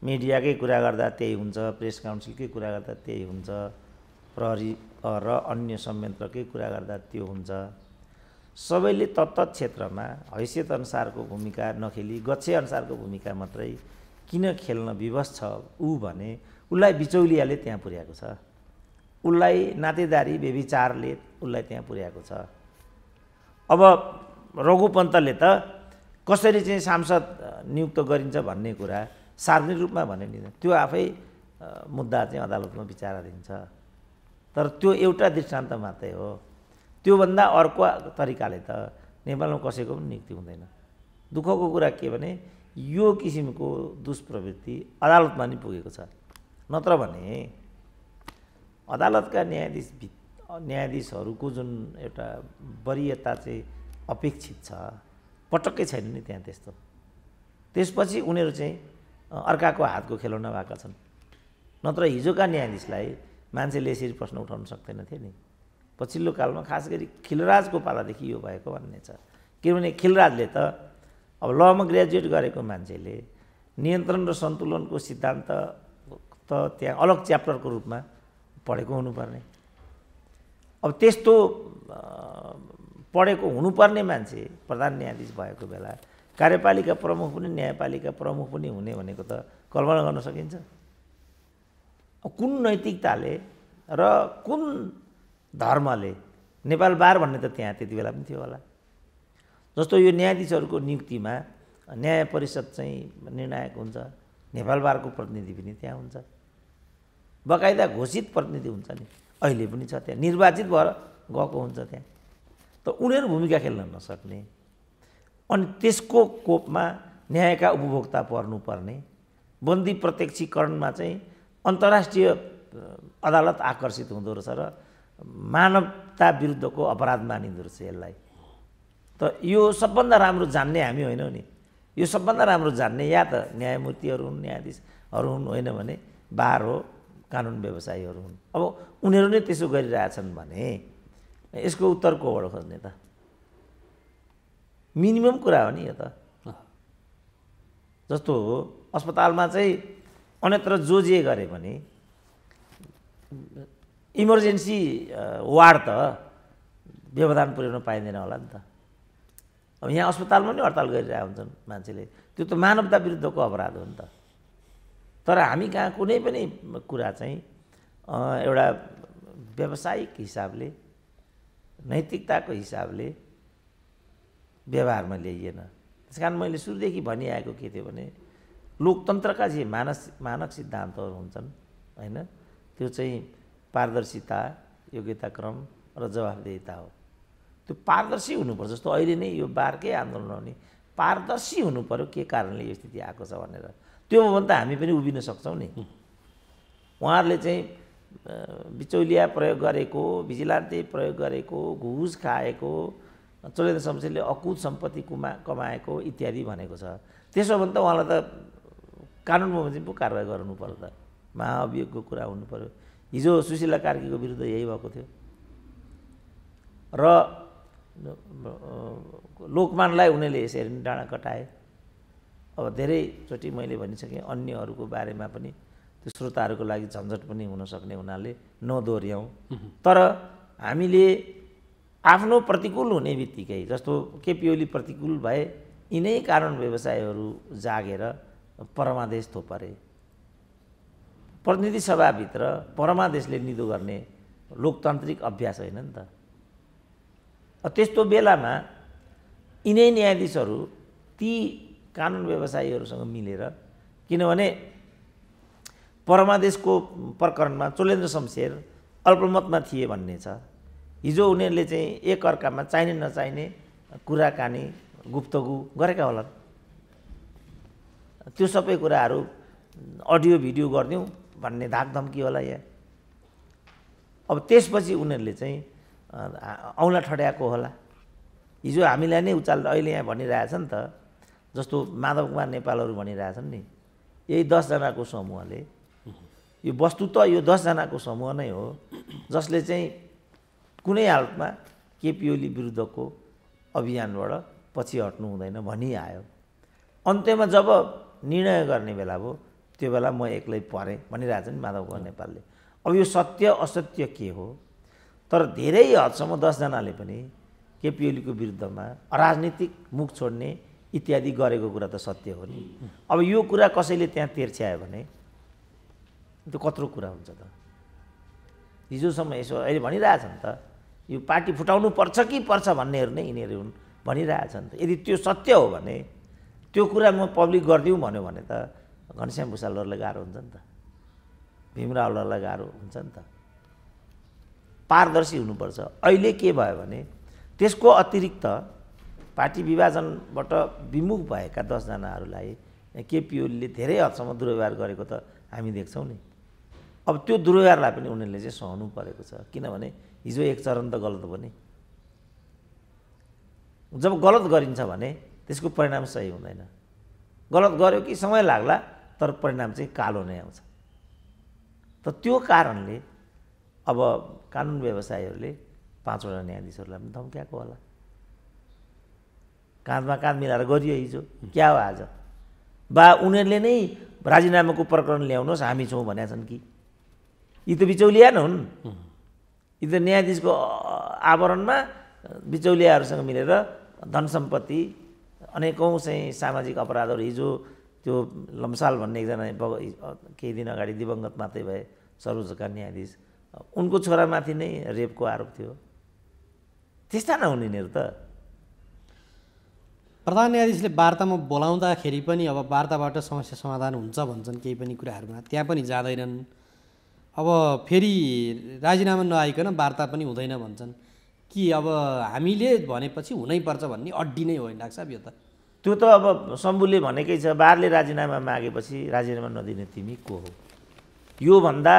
S1: मिडियाकै कुरा गर्दा त्यही हुन्छ, प्रेस काउन्सिलकै कुरा गर्दा त्यही हुन्छ, प्रहरी र अन्य संयन्त्रकै कुरा गर्दा त्यो हुन्छ। सबैले तत्त क्षेत्रमा हैसियत अनुसारको भूमिका नखेली गच्छे अनुसारको भूमिका मात्रै किन खेल्न विवश छ ऊ भने उसलाई बिचौलियाले त्यहाँ पुर्याएको छ, उसलाई नातेदारी व्यभिचारले उसलाई त्यहाँ पुर्याएको छ। अब रघुपन्तले त कसरी चाहिँ सांसद नियुक्त गरिन्छ भन्ने कुरा सार्वजनिक रूपमा भने नि त्यो आफै मुद्दा चाहिँ अदालतमा विचाराधीन छ। तर त्यो एउटा दृष्टान्त मात्रै हो, त्योभन्दा अर्को तरिकाले त नेपालमा कसैको पनि नियुक्ति हुँदैन। दुःखको कुरा के भने यो किसिमको दुष्प्रवृत्ति अदालतमा नि पुगेको छ। नत्र भने अदालतका न्यायाधीशहरूको जुन एउटा वरियता चाहिँ अपेक्षित छ पटक्कै छैन नि त्यहाँ त्यस्तो। त्यसपछि उनीहरू चाहिँ अर्काको हातको खेलौना भएका छन्। नत्र हिजोका न्यायाधीशलाई मान्छेले यसरी प्रश्न उठाउन सक्दैन थिए नि। पछिल्लो कालमा खास गरी खिलराजको पालादेखि यो भएको भन्ने छ। किनभने खिलराजले त अब लमा ग्रेजुएट गरेको मान्छेले नियन्त्रण र सन्तुलनको सिद्धान्त त त्यहाँ अलग च्याप्टरको रूपमा पढेको हुनुपर्ने। अब त्यस्तो पढेको हुनुपर्ने मान्छे प्रधान न्यायाधीश भएको बेला कार्यपालिका प्रमुख पनि न्यायपालिका प्रमुख पनि हुने भनेको त कल्पना गर्न सकिन्छ। कुन नैतिकताले र कुन धर्मले नेपाल बार भन्ने त त्यहाँ त्यति बेला पनि थियो होला। जस्तो यो न्यायाधीशहरूको नियुक्तिमा न्याय परिषद चाहिँ निर्णायक हुन्छ, नेपाल बारको प्रतिनिधि पनि त्यहाँ हुन्छ, बकाइदा घोषित प्रतिनिधि हुन्छ नि, अहिले पनि छ त्यहाँ, निर्वाचित भएर गएको हुन्छ त्यहाँ। त उनीहरू भूमिका खेल्न नसक्ने अनि त्यसको कोपमा न्यायका उपभोक्ता पर्नुपर्ने बन्दी प्रत्यक्षीकरणमा चाहिँ अन्तर्राष्ट्रिय अदालत आकर्षित हुँदो रहेछ र मानवता विरुद्धको अपराध मानिँदो रहेछ यसलाई। त यो सबभन्दा राम्रो जान्ने हामी होइनौँ नि, यो सबभन्दा राम्रो जान्ने या त न्यायमूर्तिहरू हुन्, न्यायाधीशहरू हुन्, होइन भने बार हो, कानुन व्यवसायीहरू हुन्। अब उनीहरू नै त्यसो गरिरहेछन् भने यसको उत्तर कोबाट खोज्ने त? मिनिमम कुरा हो नि यो त। जस्तो हो अस्पतालमा चाहिँ अन्यत्र जो जे गरे पनि इमर्जेन्सी वार्ड त व्यवधान पुर्याउन पाइँदैन होला नि त। अब यहाँ अस्पतालमा पनि हडताल गरिरहेका हुन्छन् मान्छेले, त्यो त मानवता विरुद्धको अपराध हो नि त। तर हामी कहाँ कुनै पनि कुरा चाहिँ एउटा व्यावसायिक हिसाबले नैतिकताको हिसाबले व्यवहारमा ल्याइएन। त्यस कारण मैले सुरुदेखि भनिआएको के थियो भने लोकतन्त्रका जे मानक सिद्धान्तहरू हुन्छन् होइन, त्यो चाहिँ पारदर्शिता, योग्यताक्रम र जवाफदेहिता हो। त्यो पारदर्शी हुनुपर्छ। जस्तो अहिले नै यो बारकै आन्दोलन हो नि, पारदर्शी हुनु पर्यो के कारणले यो स्थिति आएको छ भनेर। त्यो हो भने त हामी पनि उभिन सक्छौँ नि। उहाँहरूले चाहिँ बिचौलिया प्रयोग गरेको, भिजिलान्ते प्रयोग गरेको, घुस खाएको, चोलेन्द्र शमशेरले अकुत सम्पत्ति कमाएको इत्यादि भनेको छ। त्यसो भने त उहाँलाई त कानुन बमोजिम पो कारवाही गर्नु पर्यो त, महाअभियोगको कुरा हुनु पर्यो। हिजो सुशीला कार्कीको विरुद्ध यही भएको थियो र लोकमानलाई उनीहरूले यसरी डाँडा कटाए। अब धेरैचोटि मैले भनिसकेँ, अन्यहरूको बारेमा पनि त्यो श्रोताहरूको लागि झन्झट पनि हुनसक्ने हुनाले नदोहोऱ्याउँ। तर हामीले आफ्नो प्रतिकूल हुने बित्तिकै, जस्तो केपी ओली प्रतिकूल भए, यिनै कानुन व्यवसायहरू जागेर परमादेश थोपरे। प्रतिनिधि सभाभित्र परमादेशले निधो गर्ने लोकतान्त्रिक अभ्यास होइन नि त। त्यस्तो बेलामा यिनै न्यायाधीशहरू ती कानुन व्यवसायीहरूसँग मिलेर, किनभने परमादेशको प्रकरणमा चोलेन्द्र शमशेर अल्पमतमा थिए भन्ने छ। हिजो उनीहरूले चाहिँ एकअर्कामा चाहिने नचाहिने कुराकानी गुप्तगु गरेका होलान्। त्यो सबै कुराहरू अडियो भिडियो गरिदिउँ भन्ने धाकधम्की होला यहाँ। अब त्यसपछि उनीहरूले चाहिँ औँला ठड्याएको होला। हिजो हामीलाई नै अहिले यहाँ भनिरहेछन् नि त, जस्तो माधव कुमार नेपालहरू भनिरहेछन् नि, यही 10 जनाको समूहले, यो वस्तु त यो 10 जनाको समूह नै हो जसले चाहिँ कुनै हालतमा केपी ओली विरुद्धको अभियानबाट पछि हट्नु हुँदैन भनिआयो। अन्त्यमा जब निर्णय गर्ने बेला भयो, त्यो बेला म एक्लै परेँ भनिरहेछ नि माधव कुमार नेपालले। अब यो सत्य असत्य के हो, तर धेरै हदसम्म 10 जनाले पनि केपी ओलीको विरुद्धमा अराजनीतिक मुख छोड्ने इत्यादि गरेको कुरा त सत्य हो नि। अब यो कुरा कसैले त्यहाँ तेर्स्यायो भने त्यो कत्रो कुरा हुन्छ त। हिजोसम्म यसो अहिले भनिरहेछन् त, यो पार्टी फुटाउनु पर्छ कि पर्छ भन्नेहरू नै यिनीहरू हुन् भनिरहेछन् त। यदि त्यो सत्य हो भने त्यो कुरा म पब्लिक गरिदिउँ भन्यो भने त घनश्याम भुषालहरूलाई गाह्रो हुन्छ नि त, भीमरावलाई गाह्रो हुन्छ नि त। पारदर्शी हुनुपर्छ। अहिले के भयो भने त्यसको अतिरिक्त पार्टी विभाजनबाट विमुख भएका 10 जनाहरूलाई केपी ओलीले धेरै हदसम्म दुर्व्यवहार गरेको त हामी देख्छौँ नि। अब त्यो दुर्व्यवहारलाई पनि उनीहरूले चाहिँ सहनु परेको छ, किनभने हिजो एक चरण त गलत हो नि। जब गलत गरिन्छ भने त्यसको परिणाम सही हुँदैन। गलत गर्यो कि समय लाग्ला, तर परिणाम चाहिँ कालो नै आउँछ। त त्यो कारणले अब कानुन व्यवसायीहरूले 5 वटा न्यायाधीशहरूलाई पनि धम्क्याएको होला। काँधमा काँध मिलाएर गरियो हिजो, क्या हो आज? बा उनीहरूले नै राजीनामाको प्रकरण ल्याउनुहोस् हामी छौँ भनेका छन् कि? यी त बिचौलिया न हुन्। यी त न्यायाधीशको आवरणमा बिचौलियाहरूसँग मिलेर धन सम्पत्ति, अनेकौँ चाहिँ सामाजिक अपराधहरू। हिजो त्यो लम्साल भन्ने एकजना केही दिन अगाडि दिवंगत मात्रै भए सर्वोच्चका न्यायाधीश, उनको छोरामाथि नै रेपको आरोप थियो। त्यस्ता नहुने यिनीहरू त।
S2: प्रधान न्यायाधीशले वार्तामा बोलाउँदाखेरि पनि अब वार्ताबाट समस्या समाधान हुन्छ भन्छन् केही पनि कुराहरूमा, त्यहाँ पनि जाँदैनन्। अब फेरि राजीनामा नआइकन वार्ता पनि हुँदैन भन्छन् कि अब हामीले भनेपछि हुनैपर्छ भन्ने अड्डी नै होइन लाग्छ यो त।
S1: त्यो त अब शम्भुले भनेकै छ, बारले राजीनामा मागेपछि राजीनामा नदिने तिमी को हो? योभन्दा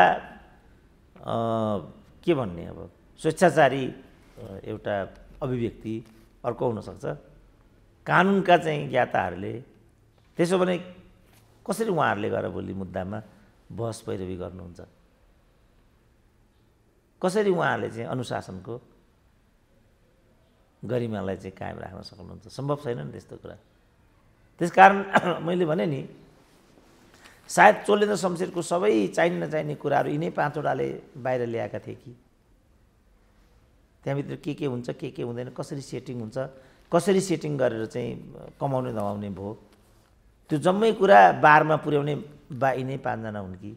S1: के भन्ने, अब स्वेच्छाचारी एउटा अभिव्यक्ति अर्को हुनसक्छ। कानुनका चाहिँ ज्ञाताहरूले त्यसो भने कसरी उहाँहरूले गएर भोलि मुद्दामा बहस पैरवी गर्नुहुन्छ? कसरी उहाँहरूले चाहिँ अनुशासनको गरिमालाई चाहिँ कायम राख्न सक्नुहुन्छ? सम्भव छैन नि त्यस्तो कुरा। त्यसकारण मैले भने नि, सायद चोलेन्द्र शमशेरको सबै चाहिने नचाहिने कुराहरू यिनै 5 वटाले बाहिर ल्याएका थिए कि? त्यहाँभित्र के हुन्छ, के हुँदैन, कसरी सेटिङ हुन्छ, कसरी सेटिङ गरेर चाहिँ कमाउने धमाउने भयो, त्यो जम्मै कुरा बारमा पुर्याउने बा यिनै 5 जना हुन् कि?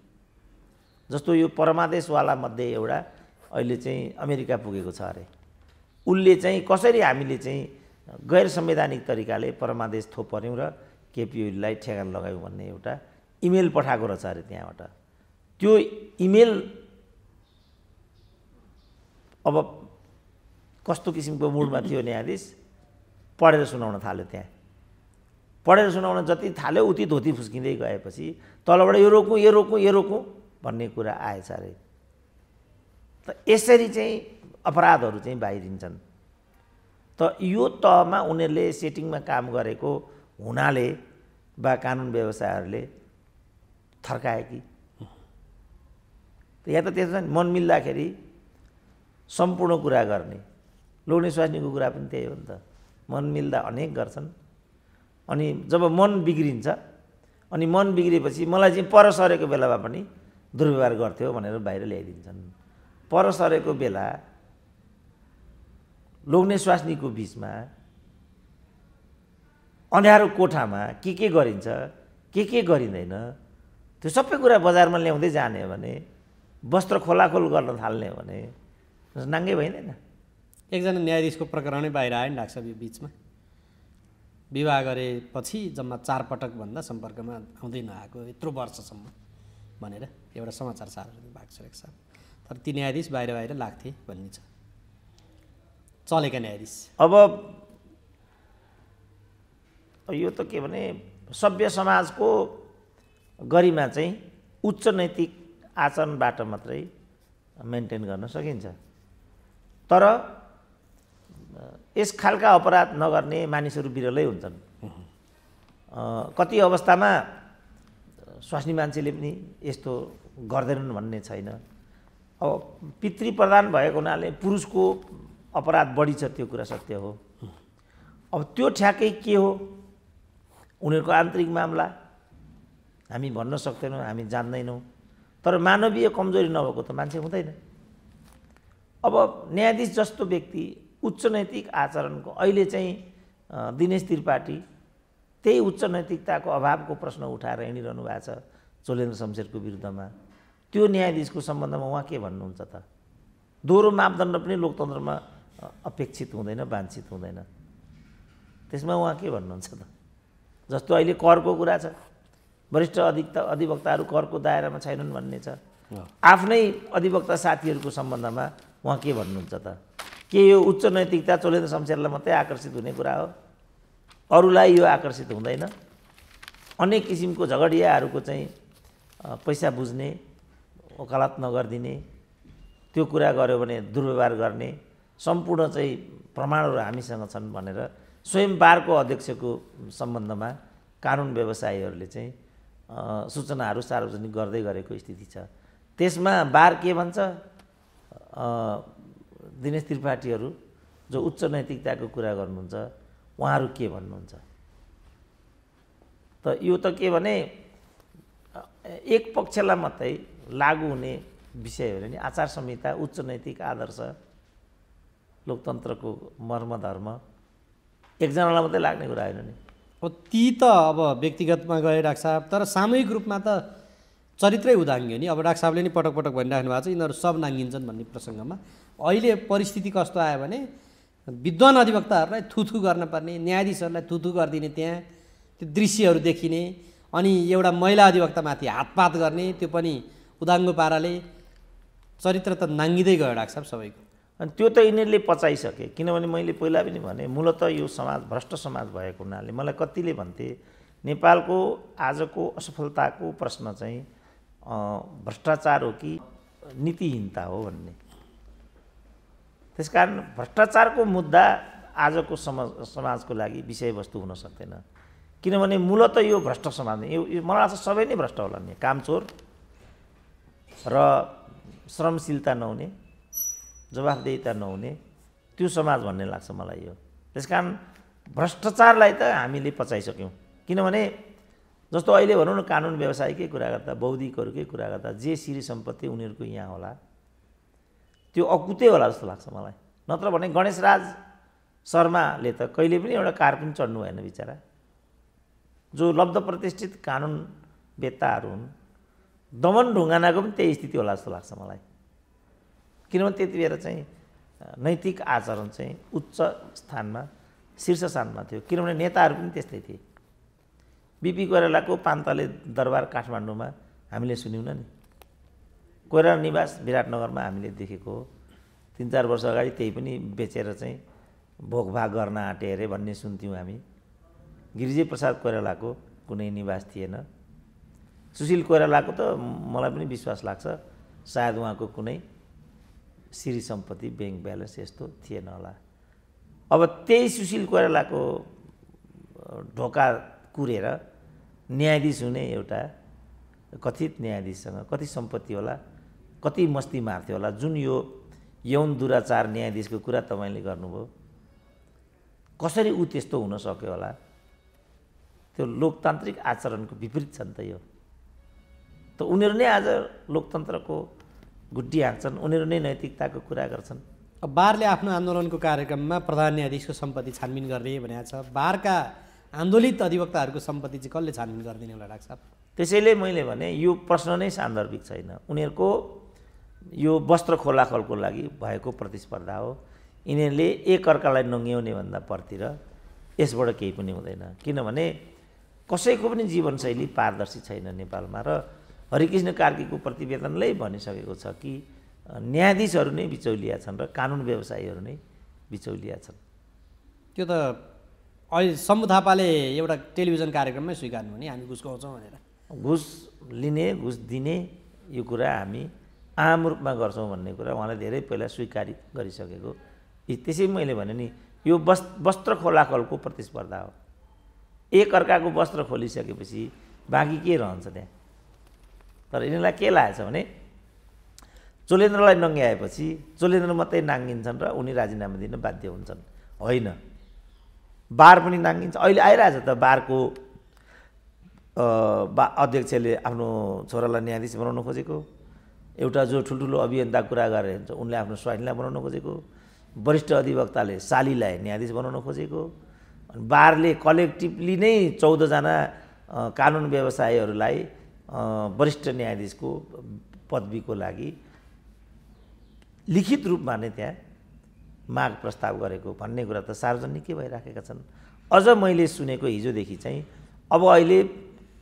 S1: जस्तो यो परमादेशवाला मध्ये एउटा अहिले चाहिँ अमेरिका पुगेको छ अरे। उसले चाहिँ कसरी हामीले चाहिँ गैर संवैधानिक तरिकाले परमादेश थोपर्यौँ र केपी ओलीलाई ठेगान लगायौँ भन्ने एउटा इमेल पठाएको रहेछ अरे त्यहाँबाट। त्यो इमेल अब कस्तो किसिमको मुडमा थियो न्यायाधीश, पढेर सुनाउन थाल्यो। त्यहाँ पढेर सुनाउन जति थाल्यो उति धोती फुस्किँदै गएपछि तलबाट यो रोकौँ यो रोकौँ यो रोकौँ भन्ने कुरा आएछ अरे। त यसरी चाहिँ अपराधहरू चाहिँ बाहिरिन्छन्। त यो तहमा उनीहरूले सेटिङमा काम गरेको हुनाले वा कानुन व्यवसायहरूले थर्काए कि या त त्यसो मन मिल्दाखेरि सम्पूर्ण कुरा गर्ने। लोग्ने स्वास्नीको कुरा पनि त्यही हो नि त, मन मिल्दा अनेक गर्छन्। अनि जब मन बिग्रिन्छ, अनि मन बिग्रेपछि मलाई चाहिँ पर सरेको बेलामा पनि दुर्व्यवहार गर्थ्यो भनेर बाहिर ल्याइदिन्छन्। पर सरेको बेला लोग्ने स्वास्नीको बिचमा अँध्यारो कोठामा के गरिन्छ के गरिँदैन त्यो सबै कुरा बजारमा ल्याउँदै जाने हो भने, वस्त्र खोलाखोल गर्न थाल्ने हो भने नाङ्गे भइँदैन।
S2: एकजना न्यायाधीशको प्रकरणै बाहिर आयो नि डाक्टर साहब यो बिचमा। विवाह गरेपछि जम्मा 4 पटकभन्दा सम्पर्कमा आउँदै नआएको यत्रो वर्षसम्म भनेर एउटा समाचार सार्वजनिक भएको छ एक साहब। तर ती न्यायाधीश बाहिर लाग्थे भन्ने छ, चलेका न्यायाधीश।
S1: अब यो त के भने सभ्य समाजको गरिमा चाहिँ उच्च नैतिक आचरणबाट मात्रै मेन्टेन गर्न सकिन्छ। तर यस खालका अपराध नगर्ने मानिसहरू बिरलै हुन्छन्। कति अवस्थामा स्वास्नी मान्छेले पनि यस्तो गर्दैनन् भन्ने छैन। अब पितृप्रधान भएको हुनाले पुरुषको अपराध बढी छ, त्यो कुरा सत्य हो। अब त्यो ठ्याक्कै के हो उनीहरूको आन्तरिक मामला हामी भन्न सक्दैनौँ, हामी जान्दैनौँ। तर मानवीय कमजोरी नभएको त मान्छे हुँदैन। अब न्यायाधीश जस्तो व्यक्ति उच्च नैतिक आचरणको अहिले चाहिँ दिनेश त्रिपाठी त्यही उच्च नैतिकताको अभावको प्रश्न उठाएर हिँडिरहनु भएको छ चोलेन्द्र शमशेरको विरुद्धमा। त्यो न्यायाधीशको सम्बन्धमा उहाँ के भन्नुहुन्छ त? दोहोरो मापदण्ड पनि लोकतन्त्रमा अपेक्षित हुँदैन, वाञ्छित हुँदैन। त्यसमा उहाँ के भन्नुहुन्छ त? जस्तो अहिले करको कुरा छ, वरिष्ठ अधिवक्ताहरू करको दायरामा छैनन् भन्ने छ। आफ्नै अधिवक्ता साथीहरूको सम्बन्धमा उहाँ के भन्नुहुन्छ त? के यो उच्च नैतिकता चोलेन्द्र शमशेरलाई मात्रै आकर्षित हुने कुरा हो? अरूलाई यो आकर्षित हुँदैन? अनेक किसिमको झगडियाहरूको चाहिँ पैसा बुझ्ने, वकालत नगरिदिने, त्यो कुरा गर्यो भने दुर्व्यवहार गर्ने सम्पूर्ण चाहिँ प्रमाणहरू हामीसँग छन् भनेर स्वयं बारको अध्यक्षको सम्बन्धमा कानुन व्यवसायीहरूले चाहिँ सूचनाहरू सार्वजनिक गर्दै गरेको स्थिति छ। त्यसमा बार के भन्छ? दिनेश त्रिपाठीहरू जो उच्च नैतिकताको कुरा गर्नुहुन्छ उहाँहरू के भन्नुहुन्छ त? यो त के भने एक पक्षलाई मात्रै लागू हुने विषय हो नि। आचार संहिता, उच्च नैतिक आदर्श, लोकतन्त्रको मर्मधर्म एकजनालाई मात्रै लाग्ने कुरा होइन नि।
S2: ती त अब व्यक्तिगतमा गए डाक्टर साहब, तर सामूहिक रूपमा त चरित्रै उदाङ्ग्यो नि। अब डाक्टर साहबले नि पटक पटक भनिराख्नु भएको छ यिनीहरू सब नाङ्गिन्छन् भन्ने प्रसङ्गमा अहिले परिस्थिति कस्तो आयो भने विद्वान अधिवक्ताहरूलाई थुथु गर्न पर्ने, न्यायाधीशहरूलाई थुथु गरिदिने, त्यहाँ त्यो दृश्यहरू देखिने, अनि एउटा महिला अधिवक्तामाथि हातपात गर्ने, त्यो पनि उदाङ्गो पाराले। चरित्र त नाङ्गिँदै गयो डाक्टर साहब सबैको।
S1: अनि त्यो त यिनीहरूले पचाइसके। किनभने मैले पहिला पनि भने मूलत यो समाज भ्रष्ट समाज भएको हुनाले मलाई कतिले भन्थे नेपालको आजको असफलताको प्रश्न चाहिँ भ्रष्टाचार हो कि नीतिहीनता हो भन्ने। त्यसकारण भ्रष्टाचारको मुद्दा आजको समाजको लागि विषयवस्तु हुन सक्दैन। किनभने मूलत यो भ्रष्ट समाज यो मलाई लाग्छ सबै नै भ्रष्ट होला नि। कामचोर र श्रमशीलता नहुने, जवाफदेहिता नहुने त्यो समाज भन्ने लाग्छ मलाई यो। त्यसकारण भ्रष्टाचारलाई त हामीले पचाइसक्यौँ। किनभने जस्तो अहिले भनौँ न कानुन व्यवसायकै कुरा गर्दा, बौद्धिकहरूकै कुरा गर्दा जे श्री सम्पत्ति उनीहरूको यहाँ होला त्यो अकुतै होला जस्तो लाग्छ मलाई। नत्र भने गणेशराज शर्माले त कहिले पनि एउटा कार पनि चढ्नु भएन बिचरा। जो लब्ध प्रतिष्ठित कानुनवेत्ताहरू हुन् दमन ढुङ्गानाको पनि त्यही स्थिति होला जस्तो लाग्छ मलाई। किनभने त्यति बेला चाहिँ नैतिक आचरण चाहिँ उच्च स्थानमा शीर्ष स्थानमा थियो, किनभने नेताहरू पनि त्यस्तै थिए। बिपी कोइरालाको पान्तले दरबार काठमाडौँमा हामीले सुन्यौँ न नि, कोइराला निवास विराटनगरमा हामीले देखेको हो। 3-4 वर्ष अगाडि त्यही पनि बेचेर चाहिँ भोगभाग गर्न आँटे अरे भन्ने सुन्थ्यौँ हामी। गिरिजा प्रसाद कोइरालाको कुनै निवास थिएन। सुशील कोइरालाको त मलाई पनि विश्वास लाग्छ सायद उहाँको कुनै श्री सम्पत्ति ब्याङ्क ब्यालेन्स यस्तो थिएन होला। अब त्यही सुशील कोइरालाको ढोका कुरेर न्यायाधीश हुने एउटा कथित न्यायाधीशसँग कति सम्पत्ति होला, कति मस्ती मार्थ्यो होला। जुन यो यौन दुराचार न्यायाधीशको कुरा तपाईँले गर्नुभयो, कसरी ऊ त्यस्तो हुन सक्यो होला? त्यो लोकतान्त्रिक आचरणको विपरीत छ नि त यो। त उनीहरू नै आज लोकतन्त्रको गुड्डी हाँक्छन्, उनीहरू नै नैतिकताको कुरा गर्छन्।
S2: अब बारले आफ्नो आन्दोलनको कार्यक्रममा प्रधान न्यायाधीशको सम्पत्ति छानबिन गर्ने भनेको छ। बारका आन्दोलित अधिवक्ताहरूको सम्पत्ति चाहिँ कसले छानबिन गरिदिने होला डाक्टर साहब?
S1: त्यसैले मैले भने यो प्रश्न नै सान्दर्भिक छैन। उनीहरूको यो वस्त्र खोलाखोलको लागि भएको प्रतिस्पर्धा हो। यिनीहरूले एकअर्कालाई नङ्ग्याउने भन्दा परतिर यसबाट केही पनि हुँदैन। किनभने कसैको पनि जीवनशैली पारदर्शी छैन नेपालमा। र हरिकृष्ण कार्कीको प्रतिवेदनले भनिसकेको छ कि न्यायाधीशहरू नै बिचौलिया छन् र कानुन व्यवसायीहरू नै बिचौलिया छन्।
S2: त्यो त अहिले शम्भु थापाले एउटा टेलिभिजन कार्यक्रममै स्वीकार्नु भने हामी घुस खुवाउँछौँ भनेर।
S1: घुस लिने, घुस दिने यो कुरा हामी आम रूपमा गर्छौँ भन्ने कुरा उहाँले धेरै पहिला स्वीकार गरिसकेको। त्यसै मैले भने नि यो वस्त्र खोलाखोलको प्रतिस्पर्धा हो। एकअर्काको वस्त्र खोलिसकेपछि बाँकी के रहन्छ त्यहाँ? तर यिनीहरूलाई के लागेछ भने चोलेन्द्रलाई नङ्ग्याएपछि चोलेन्द्र मात्रै नाङ्गिन्छन् र उनी राजीनामा दिन बाध्य हुन्छन्। होइन, बार पनि नाङ्गिन्छ। अहिले आइरहेछ त बारको अध्यक्षले आफ्नो छोरालाई न्यायाधीश बनाउन खोजेको, एउटा जो ठुल्ठुलो अभियन्ता कुरा गरेर हुन्छ उनले आफ्नो स्वाइनलाई बनाउन खोजेको, वरिष्ठ अधिवक्ताले सालीलाई न्यायाधीश बनाउन खोजेको, अनि बारले कलेक्टिभली नै 14 जना कानुन व्यवसायीहरूलाई वरिष्ठ न्यायाधीशको पदवीको लागि लिखित रूपमा नै त्यहाँ माग प्रस्ताव गरेको भन्ने कुरा त सार्वजनिकै भइराखेका छन्। अझ मैले सुनेको हिजोदेखि चाहिँ अब अहिले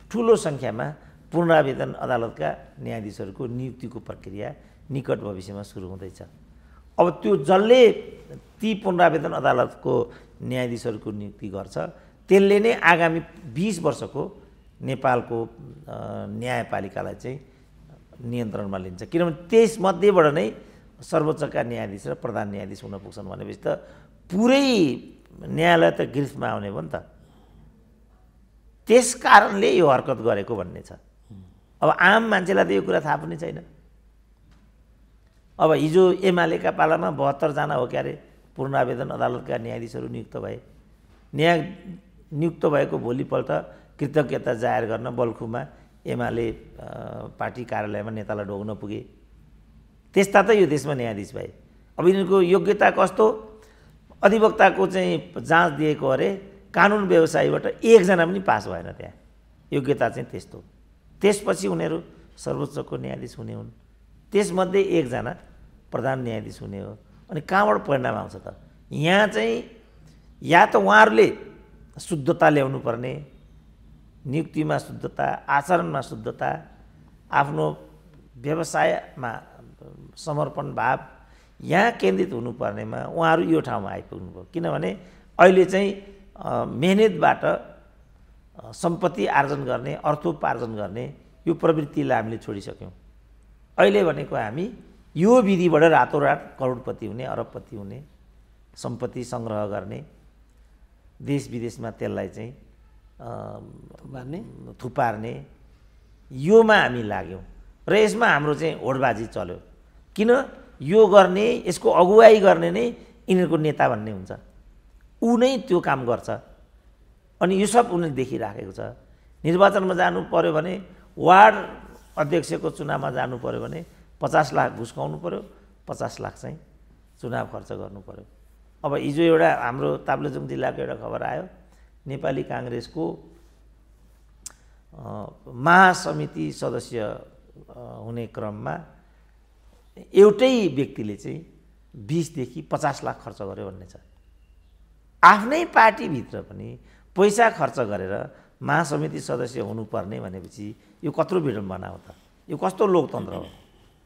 S1: ठुलो सङ्ख्यामा पुनरावेदन अदालतका न्यायाधीशहरूको नियुक्तिको प्रक्रिया निकट भविष्यमा सुरु हुँदैछ। अब त्यो जसले ती पुनरावेदन अदालतको न्यायाधीशहरूको नियुक्ति गर्छ त्यसले नै आगामी 20 वर्षको नेपालको न्यायपालिकालाई चाहिँ नियन्त्रणमा लिन्छ। किनभने त्यसमध्येबाट नै सर्वोच्चका न्यायाधीश र प्रधान न्यायाधीश हुन पुग्छन् भनेपछि त पुरै न्यायालय त गिर्फमा आउने भयो नि त। त्यस कारणले यो हरकत गरेको भन्ने छ। अब आम मान्छेलाई त यो कुरा थाहा पनि छैन। अब हिजो एमालेका पालामा 72 जना हो क्यारे पुनरावेदन अदालतका न्यायाधीशहरू नियुक्त भए। नियुक्त भएको भोलिपल्ट कृतज्ञता जाहेर गर्न बल्खुमा एमाले पार्टी कार्यालयमा नेतालाई ढोग्न पुगे। त्यस्ता त यो देशमा न्यायाधीश भए। अब यिनीहरूको योग्यता कस्तो? अधिवक्ताको चाहिँ जाँच दिएको अरे कानुन व्यवसायीबाट 1 जना पनि पास भएन त्यहाँ। योग्यता चाहिँ त्यस्तो। त्यसपछि उनीहरू सर्वोच्चको न्यायाधीश हुने हुन्। त्यसमध्ये 1 जना प्रधान न्यायाधीश हुने हो। अनि कहाँबाट परिणाम आउँछ त? यहाँ चाहिँ या त उहाँहरूले शुद्धता ल्याउनु पर्ने, नियुक्तिमा शुद्धता, आचरणमा शुद्धता, आफ्नो व्यवसायमा समर्पण भाव यहाँ केन्द्रित हुनुपर्नेमा उहाँहरू यो ठाउँमा आइपुग्नु भयो। किनभने अहिले चाहिँ मेहनतबाट सम्पत्ति आर्जन गर्ने, अर्थोपार्जन गर्ने यो प्रवृत्तिलाई हामीले छोडिसक्यौँ। अहिले भनेको हामी यो विधिबाट रातोरात करोडपति हुने, अरबपति हुने, सम्पत्ति सङ्ग्रह गर्ने, देश विदेशमा त्यसलाई चाहिँ थुपार्ने योमा हामी लाग्यौँ र यसमा हाम्रो चाहिँ होडबाजी चल्यो। किन? यो गर्ने, यसको अगुवाई गर्ने नै यिनीहरूको नेता भन्ने हुन्छ। ऊ नै त्यो काम गर्छ। अनि यो सब उनीहरूले देखिराखेको छ। निर्वाचनमा जानु पर्यो भने, वार्ड अध्यक्षको चुनावमा जानु पर्यो भने 50 लाख घुस खुवाउनु पर्यो, 50 लाख चाहिँ चुनाव खर्च गर्नु पर्यो। अब हिजो एउटा हाम्रो ताप्लेजुङ जिल्लाको एउटा खबर आयो, नेपाली काङ्ग्रेसको महासमिति सदस्य हुने क्रममा एउटै व्यक्तिले चाहिँ 20 देखि 50 लाख खर्च गर्यो भन्ने छ। आफ्नै पार्टीभित्र पनि पैसा खर्च गरेर महासमिति सदस्य हुनुपर्ने भनेपछि यो कत्रो विडम्बना हो त? यो कस्तो लोकतन्त्र हो?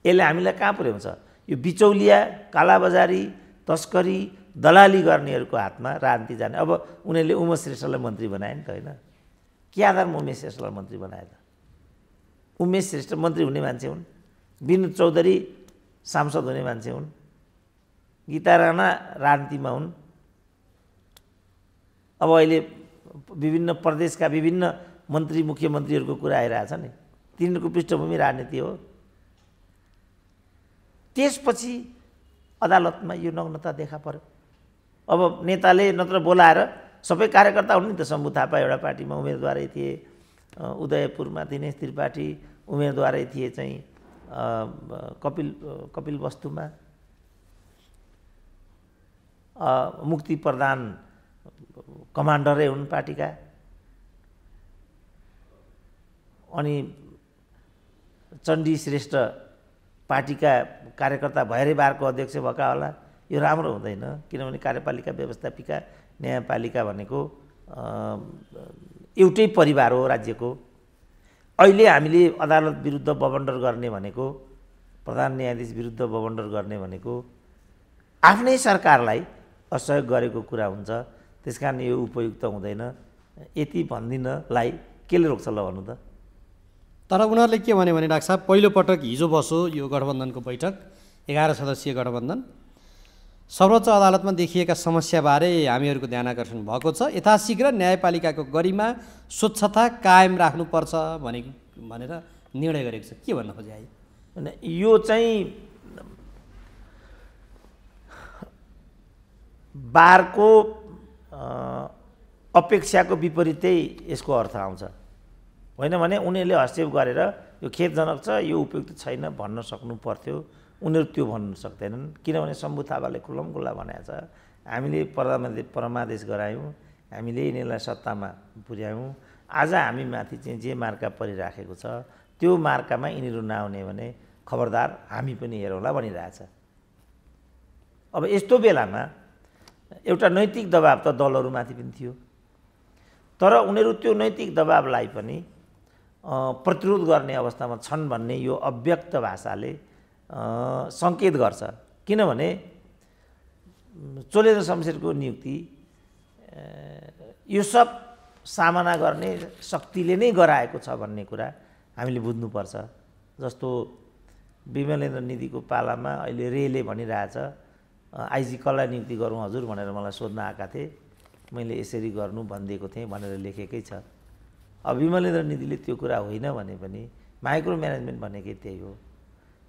S1: यसले हामीलाई कहाँ पुर्याउँछ? यो बिचौलिया, कालाबजारी, तस्करी, दलाली गर्नेहरूको हातमा राजनीति जाने। अब उनीहरूले उमेश श्रेष्ठलाई मन्त्री बनाए नि त, होइन? के आधारमा उमेश श्रेष्ठलाई मन्त्री बनाए त? उमेश श्रेष्ठ मन्त्री हुने मान्छे हुन्, विनोद चौधरी सांसद हुने मान्छे हुन्, गीता राणा राजनीतिमा हुन्। अब अहिले विभिन्न प्रदेशका विभिन्न मन्त्री मुख्यमन्त्रीहरूको कुरा आइरहेछ नि, तिनीहरूको पृष्ठभूमि राजनीति हो। त्यसपछि अदालतमा यो नग्नता देखा पर्यो। अब नेताले नत्र बोलाएर सबै कार्यकर्ता हुन् नि त। शम्भु थापा एउटा पार्टीमा उम्मेदवारै थिए, उदयपुरमा दिनेश त्रिपाठी उम्मेदवारै थिए चाहिँ कपिल वस्तुमा, मुक्ति प्रधान कमान्डरै हुन् पार्टीका, अनि चण्डी श्रेष्ठ पार्टीका कार्यकर्ता भएरै बारको अध्यक्ष भएका होला। यो राम्रो हुँदैन, किनभने कार्यपालिका व्यवस्थापिका न्यायपालिका भनेको एउटै परिवार हो राज्यको। अहिले हामीले अदालत विरुद्ध बबन्डर गर्ने भनेको, प्रधान न्यायाधीश विरुद्ध बबन्डर गर्ने भनेको आफ्नै सरकारलाई असहयोग गरेको कुरा हुन्छ। त्यसकारण यो उपयुक्त हुँदैन। यति भन्दिनलाई केले रोक्छ ल भन्नु त?
S2: तर उनीहरूले के भन्यो भने डाक्टर साहब, पहिलोपटक हिजो बसो यो गठबन्धनको बैठक, 11 सदस्यीय गठबन्धन, सर्वोच्च अदालतमा देखिएका समस्याबारे हामीहरूको ध्यान आकर्षण भएको छ। यथाशीघ्र न्यायपालिकाको गरिमा स्वच्छता कायम राख्नुपर्छ भनेर निर्णय गरेको छ। के भन्न खोजे?
S1: यो चाहिँ बारको अपेक्षाको विपरीतै यसको अर्थ आउँछ। होइन भने उनीहरूले हस्तक्षेप गरेर यो खेदजनक छ, यो उपयुक्त छैन भन्न सक्नु पर्थ्यो। उनीहरू त्यो भन्न सक्दैनन्, किनभने शम्भु थापाले खुल्लमखुल्ला भनेको छ, हामीले परमादेश गरायौँ, हामीले यिनीहरूलाई सत्तामा पुर्यायौँ। आज हामी माथि चाहिँ जे मार्का परिराखेको छ त्यो मार्कामा यिनीहरू नआउने भने खबरदार हामी पनि हेरौँला भनिरहेछ। अब यस्तो बेलामा एउटा नैतिक दबाब त दलहरूमाथि पनि थियो, तर उनीहरू त्यो नैतिक दबाबलाई पनि प्रतिरोध गर्ने अवस्थामा छन् भन्ने यो अव्यक्त भाषाले सङ्केत गर्छ। किनभने चोलेन्द्र शमशेरको नियुक्ति यो सब सामना गर्ने शक्तिले नै गराएको छ भन्ने कुरा हामीले बुझ्नुपर्छ। जस्तो विमलेन्द्र निधिको पालामा अहिले रेले भनिरहेछ, आइजी कसलाई नियुक्ति गरौँ हजुर भनेर मलाई सोध्न आएका थिए, मैले यसरी गर्नु भनिदिएको थिएँ भनेर लेखेकै छ। अब विमलेन्द्र निधिले त्यो कुरा होइन भने पनि माइक्रो म्यानेजमेन्ट भनेकै त्यही हो।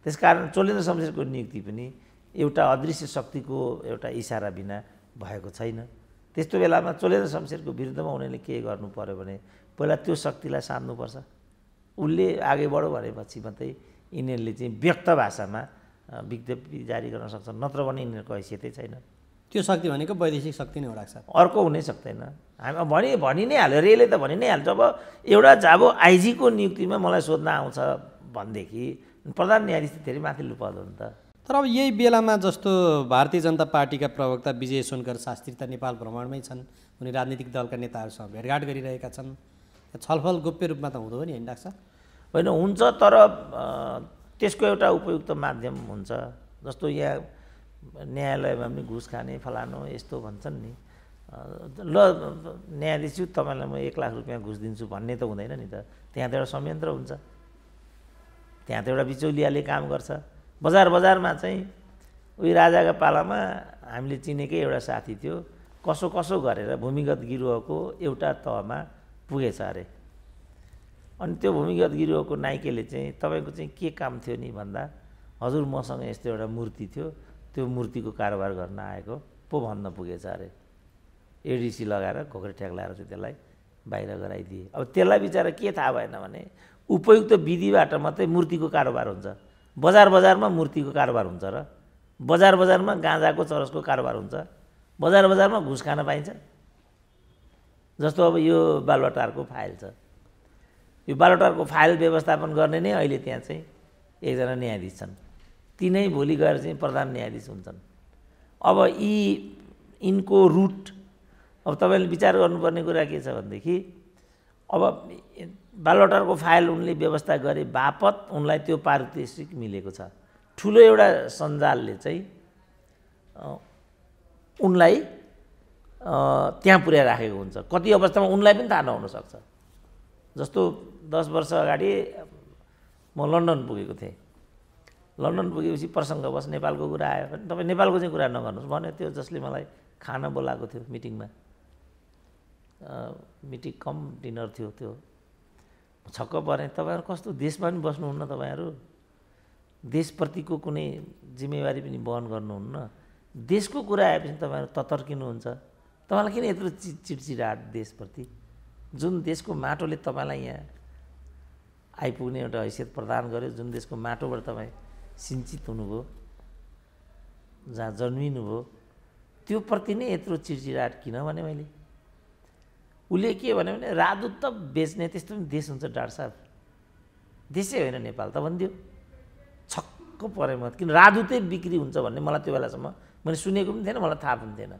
S1: त्यसकारण चोलेन्द्र शमशेरको नियुक्ति पनि एउटा अदृश्य शक्तिको एउटा इसारा बिना भएको छैन। त्यस्तो बेलामा चोलेन्द्र शमशेरको विरुद्धमा उनीहरूले के गर्नु पर्यो भने पहिला त्यो शक्तिलाई साध्नुपर्छ। उसले अघि बढो भनेपछि मात्रै यिनीहरूले चाहिँ व्यक्त भाषामा विज्ञप्ति जारी गर्न सक्छन्, नत्र भने यिनीहरूको हैसियतै छैन।
S2: त्यो शक्ति भनेको वैदेशिक शक्ति नै हो डाक्टर साहब,
S1: अर्को हुनै सक्दैन। हामी भनि नै हाल्यो, रेले त भनि नै हाल्छ। अब एउटा जब आइजीको नियुक्तिमा मलाई सोध्न आउँछ भनेदेखि प्रधान न्यायाधीश धेरै माथिल्लो पद हो नि त।
S2: तर अब यही बेलामा जस्तो भारतीय जनता पार्टीका प्रवक्ता विजय सोनकर शास्त्री त नेपाल भ्रमणमै छन्, उनी राजनीतिक दलका नेताहरूसँग भेटघाट गरिरहेका छन्। छलफल गोप्य रूपमा त हुँदो हो नि, होइन डाक्टर साहब?
S1: होइन, हुन्छ, तर त्यसको एउटा उपयुक्त माध्यम हुन्छ। जस्तो यहाँ न्यायालयमा पनि घुस खाने फलानु यस्तो भन्छन् नि, ल न्यायाधीश तपाईँलाई म 1 लाख रुपियाँ घुस दिन्छु भन्ने त हुँदैन नि त। त्यहाँ त एउटा संयन्त्र हुन्छ, त्यहाँ त एउटा बिचौलियाले काम गर्छ। बजारमा चाहिँ उही राजाका पालामा हामीले चिनेकै एउटा साथी थियो, कसो गरेर भूमिगत गिरोहको एउटा तहमा पुगेछ अरे। अनि त्यो भूमिगत गिरोहको नाइकेले चाहिँ तपाईँको चाहिँ के काम थियो नि भन्दा, हजुर मसँग यस्तो एउटा मूर्ति थियो, त्यो मूर्तिको कारोबार गर्न आएको पो भन्न पुगेछ अरे। एडिसी लगाएर घोक्रे ठ्याक लगाएर चाहिँ त्यसलाई बाहिर गराइदिए। अब त्यसलाई बिचारा के थाहा भएन भने उपयुक्त विधिबाट मात्रै मूर्तिको कारोबार हुन्छ। बजारमा मूर्तिको कारोबार हुन्छ र बजारमा गाँजाको चरसको कारोबार हुन्छ, बजारमा घुस खान पाइन्छ। जस्तो अब यो बालुवाटारको फाइल छ, यो बालुटारको फाइल व्यवस्थापन गर्ने नै अहिले त्यहाँ चाहिँ एकजना न्यायाधीश छन्। तिनै भोलि गएर चाहिँ प्रधान न्यायाधीश हुन्छन्। अब यिनको रुट अब तपाईँले विचार गर्नुपर्ने कुरा के छ भनेदेखि अब बालुटारको फाइल उनले व्यवस्था गरे बापत उनलाई त्यो पारितोषिक मिलेको छ। ठुलो एउटा सञ्जालले चाहिँ उनलाई त्यहाँ पुर्याइराखेको हुन्छ। कति अवस्थामा उनलाई पनि थाहा नहुन सक्छ। जस्तो 10 वर्ष अगाडि म लन्डन पुगेको थिएँ। लन्डन पुगेपछि प्रसङ्गवश नेपालको कुरा आयो भने तपाईँ नेपालको चाहिँ कुरा नगर्नुहोस् भन्यो त्यो जसले मलाई खाना बोलाएको थियो मिटिङमा। मिटिङ कम डिनर थियो त्यो। छक्क परेँ, तपाईँहरू कस्तो देशमा पनि बस्नुहुन्न, तपाईँहरू देशप्रतिको कुनै जिम्मेवारी पनि वहन गर्नुहुन्न, देशको कुरा आएपछि तपाईँहरू ततर्किनुहुन्छ। तपाईँलाई किन यत्रो चिडचिडाट देशप्रति? जुन देशको माटोले तपाईँलाई यहाँ आइपुग्ने एउटा हैसियत प्रदान गर्यो, जुन देशको माटोबाट तपाईँ सिञ्चित हुनुभयो, जहाँ जन्मिनुभयो, त्यो प्रति नै यत्रो चिडचिडाट किन भने मैले उसले के भन्यो भने राजदूत त बेच्ने त्यस्तो पनि देश हुन्छ डाक्टर साहब, देशै होइन नेपाल त भनिदियो। छक्क परेँ म, किन राजदूतै बिक्री हुन्छ भन्ने मलाई त्यो बेलासम्म मैले सुनेको पनि थिएन, मलाई थाहा पनि थिएन।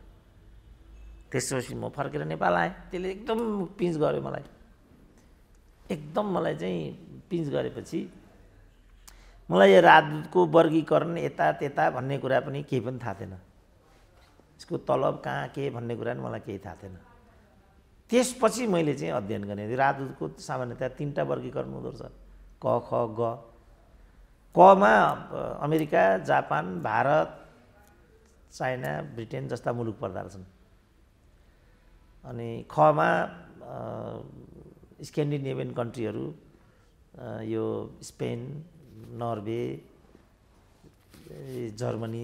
S1: त्यसपछि म फर्केर नेपाल आएँ। त्यसले एकदम पिन्च गर्यो मलाई, एकदम मलाई चाहिँ पिन्च गरेपछि मलाई यो राजदूतको वर्गीकरण यता त्यता भन्ने कुरा पनि केही पनि थाहा थिएन। यसको तलब कहाँ के भन्ने कुरा पनि मलाई केही थाहा थिएन। त्यसपछि मैले चाहिँ अध्ययन गरेँ। राजदूतको सामान्यतया 3टा वर्गीकरण हुँदो रहेछ, क ख ग। कमा America, Japan, Bharat, China, Britain जस्ता मुलुक पर्दा रहेछन्। अनि खमा स्क्यान्डिनेभियन कन्ट्रीहरू, यो स्पेन, नर्वे, जर्मनी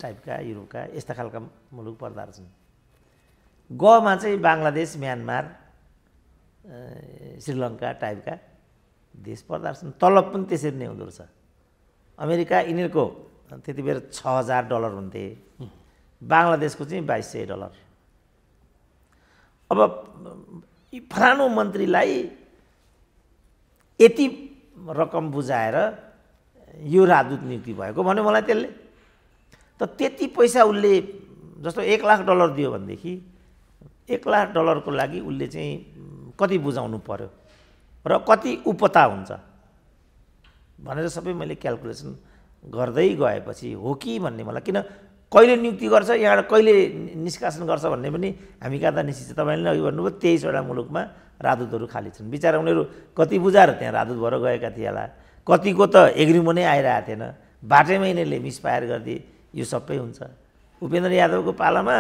S1: टाइपका, युरोपका यस्ता खालका मुलुक पर्दा रहेछन्। गमा चाहिँ बङ्गलादेश, म्यानमार, श्रीलङ्का टाइपका देश पर्दा रहेछन्। तलब पनि त्यसरी नै हुँदो रहेछ। अमेरिका यिनीहरूको त्यति बेर $6000 हुन्थे, बङ्गलादेशको चाहिँ $2200। अब फलानु मन्त्रीलाई यति रकम बुझाएर यो राजदूत नियुक्ति भएको भन्यो मलाई त्यसले। त त्यति पैसा उसले जस्तो $1,00,000 दियो भनेदेखि $1,00,000 को लागि उसले चाहिँ कति बुझाउनु पर्यो र कति उपता हुन्छ भनेर सबै मैले क्याल्कुलेसन गर्दै गएपछि हो कि भन्ने मलाई, किन कहिले नियुक्ति गर्छ यहाँबाट कहिले निष्कासन गर्छ भन्ने पनि हामी कहाँ त निश्चित। तपाईँले अघि भन्नुभयो 23वटा मुलुकमा राजदूतहरू खाली छन्। बिचरा उनीहरू कति बुझाएर त्यहाँ राजदूत भएर गएका थिए होला, कतिको त एग्रिमेन्ट नै आइरहेको थिएन, बाटैमा यिनीहरूले मिसफायर गरिदिए। यो सबै हुन्छ। उपेन्द्र यादवको पालामा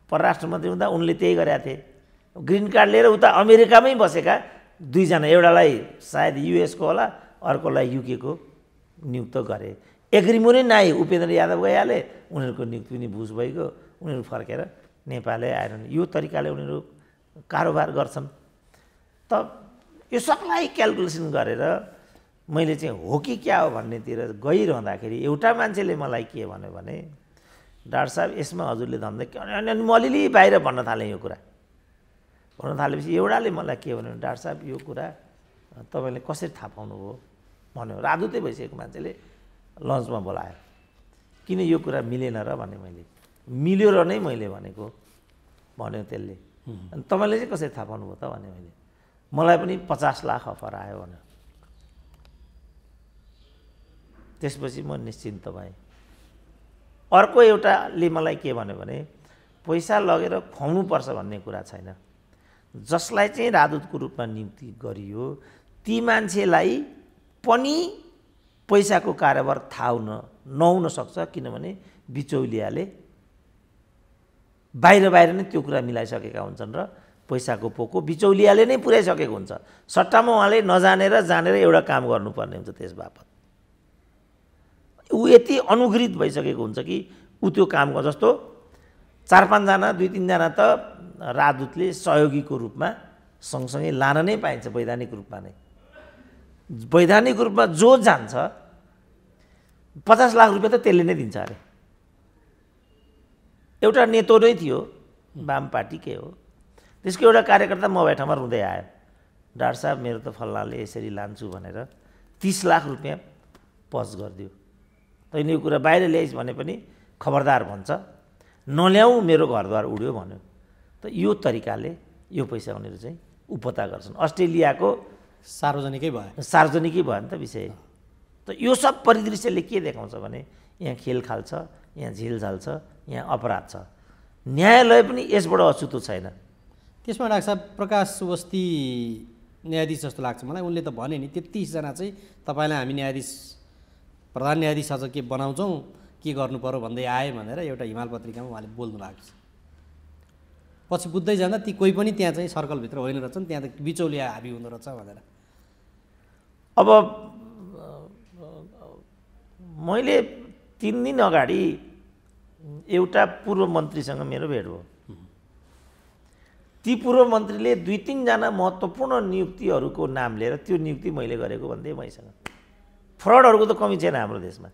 S1: परराष्ट्र मन्त्री हुँदा उनले त्यही गरेका थिए। ग्रिन कार्ड लिएर उता अमेरिकामै बसेका 2 जना, एउटालाई सायद युएसको होला, अर्कोलाई युकेको नियुक्त गरे। एग्रिमेन्टै नआई उपेन्द्र यादव गइहाले, उनीहरूको नियुक्ति पनि बुझ भइगयो, उनीहरू फर्केर नेपालै आएनन्। यो तरिकाले उनीहरू कारोबार गर्छन्। त यो सबलाई क्याल्कुलेसन गरेर मैले चाहिँ हो कि क्या हो भन्नेतिर गइरहँदाखेरि एउटा मान्छेले मलाई के भन्यो भने, डाक्टर साहब यसमा हजुरले धन्दै के भने, अनि म अलिअलि बाहिर भन्न थालेँ। यो कुरा भन्न थालेपछि एउटाले मलाई के भन्यो, डाक्टर साहब यो कुरा तपाईँले कसरी थाहा पाउनुभयो भन्यो। राजदूतै भइसकेको मान्छेले लन्चमा बोलायो, किन यो कुरा मिलेन र भने मैले मिल्यो र नै मैले भनेको भन्यो त्यसले। अनि तपाईँले चाहिँ कसरी थाहा पाउनुभयो त भने मैले, मलाई पनि 50 लाख अफर आयो भन्यो। त्यसपछि म निश्चिन्त भएँ। अर्को एउटाले मलाई के भन्यो भने, पैसा लगेर खुवाउनुपर्छ भन्ने कुरा छैन। जसलाई चाहिँ राजदूतको रूपमा नियुक्ति गरियो ती मान्छेलाई पनि पैसाको कारोबार थाहा नहुन सक्छ, किनभने बिचौलियाले बाहिर नै त्यो कुरा मिलाइसकेका हुन्छन् र पैसाको पोको बिचौलियाले नै पुर्याइसकेको हुन्छ। सट्टामा उहाँले नजानेर जानेर एउटा काम गर्नुपर्ने हुन्छ। त्यस बापत ऊ यति अनुग्रहित भइसकेको हुन्छ कि ऊ त्यो काम जस्तो 4-5 जना 2-3 जना त राजदूतले सहयोगीको रूपमा सँगसँगै लान नै पाइन्छ। वैधानिक रूपमा नै, वैधानिक रूपमा जो जान्छ 50 लाख रुपियाँ त त्यसले नै दिन्छ अरे। एउटा नेतो नै थियो, वाम पार्टी के हो, त्यसको एउटा कार्यकर्ता म भए ठाउँमा रुँदै आयो। डाक्टर साहब मेरो त फल्लाले यसरी लान्छु भनेर 30 लाख रुपियाँ पच गरिदियो। तैँले यो कुरा बाहिर ल्याइस् भने पनि खबरदार भन्छ, नल्याऊ मेरो घरद्वार उड्यो भन्यो। त यो तरिकाले यो पैसा उनीहरू चाहिँ उपता गर्छन्। अस्ट्रेलियाको
S2: सार्वजनिकै भयो
S1: नि त विषय। त यो सब परिदृश्यले के देखाउँछ भने यहाँ खेल खाल्छ, यहाँ झिलझाल छ, यहाँ अपराध छ। न्यायालय पनि यसबाट अछुतो छैन।
S2: त्यसमा डाक्टर साहब प्रकाश सुवस्ती न्यायाधीश जस्तो लाग्छ मलाई। उनले त भने नि 33 जना चाहिँ तपाईँलाई हामी न्यायाधीश प्रधान न्यायाधीश अझ के बनाउँछौँ, के गर्नु पर्यो भन्दै आए भनेर एउटा हिमाल पत्रिकामा उहाँले बोल्नु भएको छ। पछि बुझ्दै जाँदा ती कोही पनि त्यहाँ चाहिँ सर्कलभित्र होइन रहेछन्, त्यहाँ त बिचौलिया हाबी हुँदो रहेछ भनेर।
S1: अब मैले 3 दिन अगाडि एउटा पूर्व मन्त्रीसँग मेरो भेट भयो। ती पूर्व मन्त्रीले 2-3 जना महत्त्वपूर्ण नियुक्तिहरूको नाम लिएर त्यो नियुक्ति मैले गरेको भन्दै मैसँग। फ्रडहरूको त कमी छैन हाम्रो देशमा।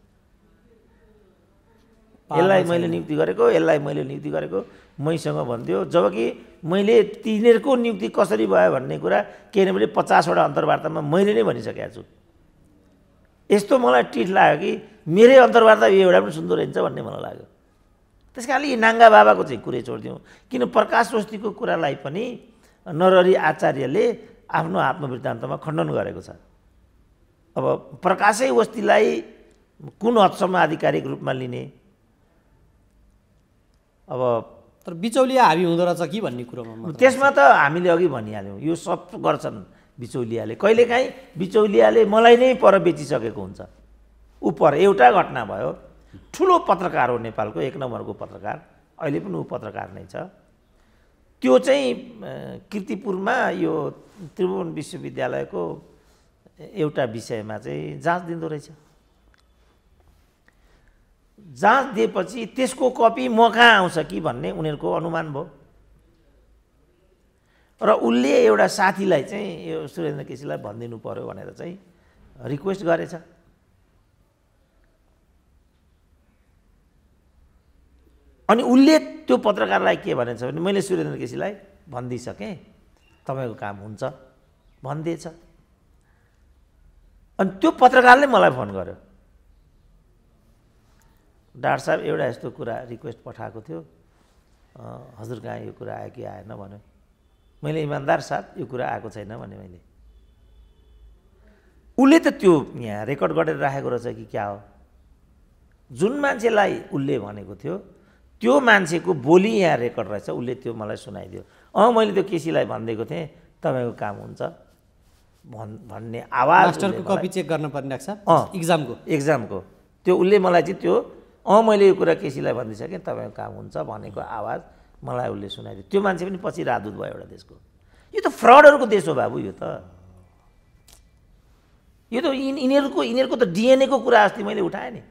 S1: यसलाई मैले नियुक्ति गरेको, यसलाई मैले नियुक्ति गरेको मैसँग भन्थ्यो। जबकि मैले तिनीहरूको नियुक्ति कसरी भयो भन्ने कुरा किनभने 50 वटा अन्तर्वार्तामा मैले नै भनिसकेको छु। यस्तो मलाई टिठ लाग्यो कि मेरै अन्तर्वार्ता यो एउटा पनि सुन्दो रहन्छ भन्ने मलाई लाग्यो। त्यस कारणले यी नाङ्गा बाबाको चाहिँ कुरै छोडिदिउँ। किन प्रकाश स्वस्तिको कुरालाई पनि नरहरि आचार्यले आफ्नो आत्मवृत्तान्तमा खण्डन गरेको छ। अब प्रकाशै वस्तीलाई कुन हदसम्म आधिकारिक रूपमा लिने, अब
S2: तर बिचौलिया हाबी हुँदो रहेछ कि भन्ने कुरोमा
S1: त्यसमा त हामीले अघि भनिहाल्यौँ। यो सब गर्छन् बिचौलियाले। कहिलेकाहीँ बिचौलियाले मलाई नै पर बेचिसकेको हुन्छ। ऊ पर एउटा घटना भयो, ठुलो पत्रकार हो, नेपालको 1 नम्बरको पत्रकार, अहिले पनि ऊ पत्रकार नै छ। त्यो चाहिँ कीर्तिपुरमा यो त्रिभुवन विश्वविद्यालयको एउटा विषयमा चाहिँ जाँच दिँदो रहेछ। जाँच दिएपछि त्यसको कपी म कहाँ आउँछ कि भन्ने उनीहरूको अनुमान भयो। र उसले एउटा साथीलाई चाहिँ यो सुरेन्द्र केसीलाई भनिदिनु पर्यो भनेर चाहिँ रिक्वेस्ट गरेछ। अनि उसले त्यो पत्रकारलाई के भनेछ भने मैले सुरेन्द्र केसीलाई भनिदिइसकेँ, तपाईँको काम हुन्छ भनिदिएछ। अनि त्यो पत्रकारले मलाई फोन गर्यो, डाक्टर साहब एउटा यस्तो कुरा रिक्वेस्ट पठाएको थियो, हजुर कहाँ यो कुरा आयो कि आएन भन्यो। मैले इमान्दार साथ यो कुरा आएको छैन भने मैले। उसले त त्यो यहाँ रेकर्ड गरेर राखेको रहेछ कि क्या हो। जुन मान्छेलाई उसले भनेको थियो त्यो मान्छेको बोली यहाँ रेकर्ड रहेछ, उसले त्यो मलाई सुनाइदियो। मैले त्यो केसीलाई भनिदिएको थिएँ तपाईँको काम हुन्छ भन्ने आवाज।
S2: मास्टरको कपी चेक गर्न पर्ने डाक्टर साहब
S1: एक्जामको त्यो उसले मलाई चाहिँ त्यो मैले यो कुरा केसीलाई भनिदिइसकेँ तपाईँको काम हुन्छ भनेको आवाज मलाई उसले सुनाइदियो। त्यो मान्छे पनि पछि राजदूत भयो एउटा देशको। यो त फ्रडहरूको देश हो बाबु। यो त यिनीहरूको त डिएनएको कुरा अस्ति मैले उठाएँ नि।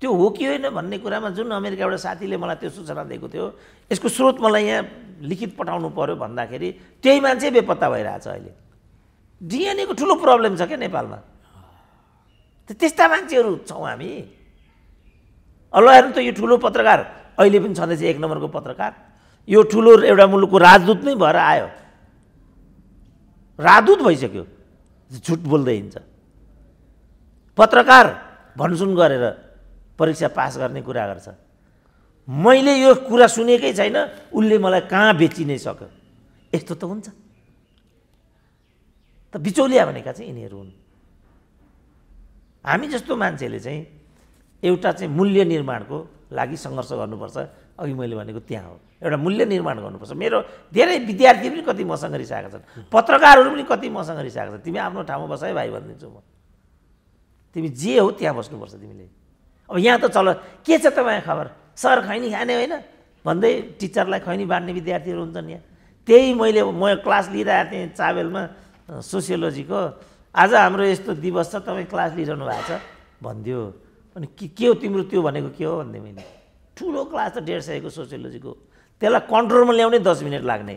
S1: त्यो हो कि होइन भन्ने कुरामा जुन अमेरिकाबाट साथीले मलाई त्यो सूचना दिएको थियो, यसको स्रोत मलाई यहाँ लिखित पठाउनु पर्यो भन्दाखेरि त्यही मान्छे बेपत्ता भइरहेछ अहिले। डिएनएको ठुलो प्रब्लम छ क्या नेपालमा। त्यस्ता मान्छेहरू छौँ हामी। ल हेर्नु त यो ठुलो पत्रकार अहिले पनि छँदैछ, 1 नम्बरको पत्रकार, यो ठुलो एउटा मुलुकको राजदूत नै भएर आयो, राजदूत भइसक्यो, झुट बोल्दै हिँड्छ। पत्रकार भनसुन गरेर परीक्षा पास गर्ने कुरा गर्छ। मैले यो कुरा सुनेकै छैन, उसले मलाई कहाँ बेचि नै सक्यो। यस्तो त हुन्छ त। बिचौलिया भनेका चाहिँ यिनीहरू हुन्। हामी जस्तो मान्छेले चाहिँ एउटा चाहिँ मूल्य निर्माणको लागि सङ्घर्ष गर्नुपर्छ। अघि मैले भनेको त्यहाँ हो, एउटा मूल्य निर्माण गर्नुपर्छ। मेरो धेरै विद्यार्थी पनि कति मसँग रिसाएका छन्, पत्रकारहरू पनि कति मसँग रिसाएका छन्। तिमी आफ्नो ठाउँमा बस है भाइ भनिदिन्छु म, तिमी जे हो त्यहाँ बस्नुपर्छ तिमीले। अब यहाँ त चल के छ तपाईँ खबर, सर खैनी खाने होइन भन्दै टिचरलाई खैनी बाँड्ने विद्यार्थीहरू हुन्छन् यहाँ। त्यही म क्लास लिइरहेको थिएँ चाबेलमा सोसियोलोजीको, आज हाम्रो यस्तो दिवस छ तपाईँ क्लास लिइरहनु भएको छ भनिदियो। अनि के हो तिम्रो त्यो भनेको के हो भन्दै मैले। ठुलो क्लास त 150 को सोसियोलोजीको, त्यसलाई कन्ट्रोलमा ल्याउनै 10 मिनट लाग्ने।